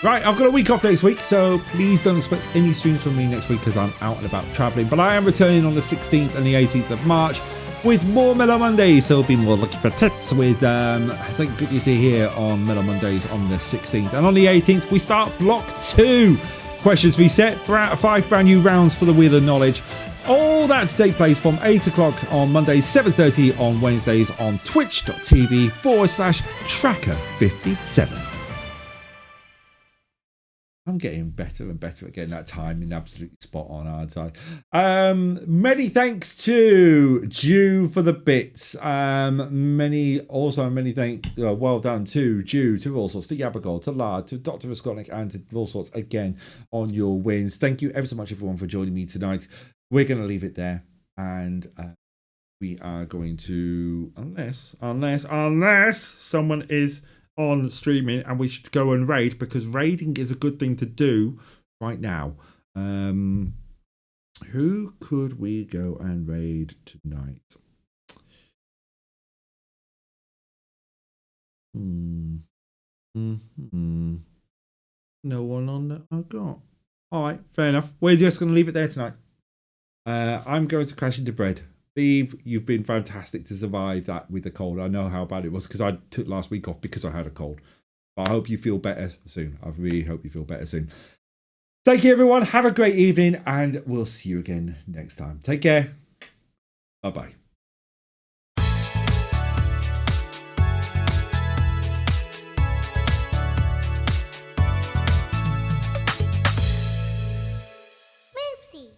Right, I've got a week off next week, so please don't expect any streams from me next week because I'm out and about travelling. But I am returning on the 16th and the 18th of March with more Mellow Mondays. So be more looking for tips with, I think, good you see here on Mellow Mondays on the 16th. And on the 18th, we start block 2. Questions reset, 5 brand new rounds for the Wheel of Knowledge. All that to take place from 8 o'clock on Mondays, 7:30 on Wednesdays on twitch.tv/tracker57. I'm getting better and better at getting that timing absolutely spot on, aren't I? Many thanks to Jew for the bits. Many thanks. Well done to Jew, to All Sorts, to Yabagol, to Lard, to Dr. Raskolnik, and to All Sorts again on your wins. Thank you ever so much, everyone, for joining me tonight. We're going to leave it there, and we are going to, unless someone is on streaming and we should go and raid, because raiding is a good thing to do right now. Who could we go and raid tonight? No one on that I've got. All right, fair enough. We're just going to leave it there tonight. I'm going to crash into bread. Beeve, you've been fantastic to survive that with the cold. I know how bad it was because I took last week off because I had a cold. But I hope you feel better soon. I really hope you feel better soon. Thank you, everyone. Have a great evening, and we'll see you again next time. Take care. Bye-bye. Oopsie.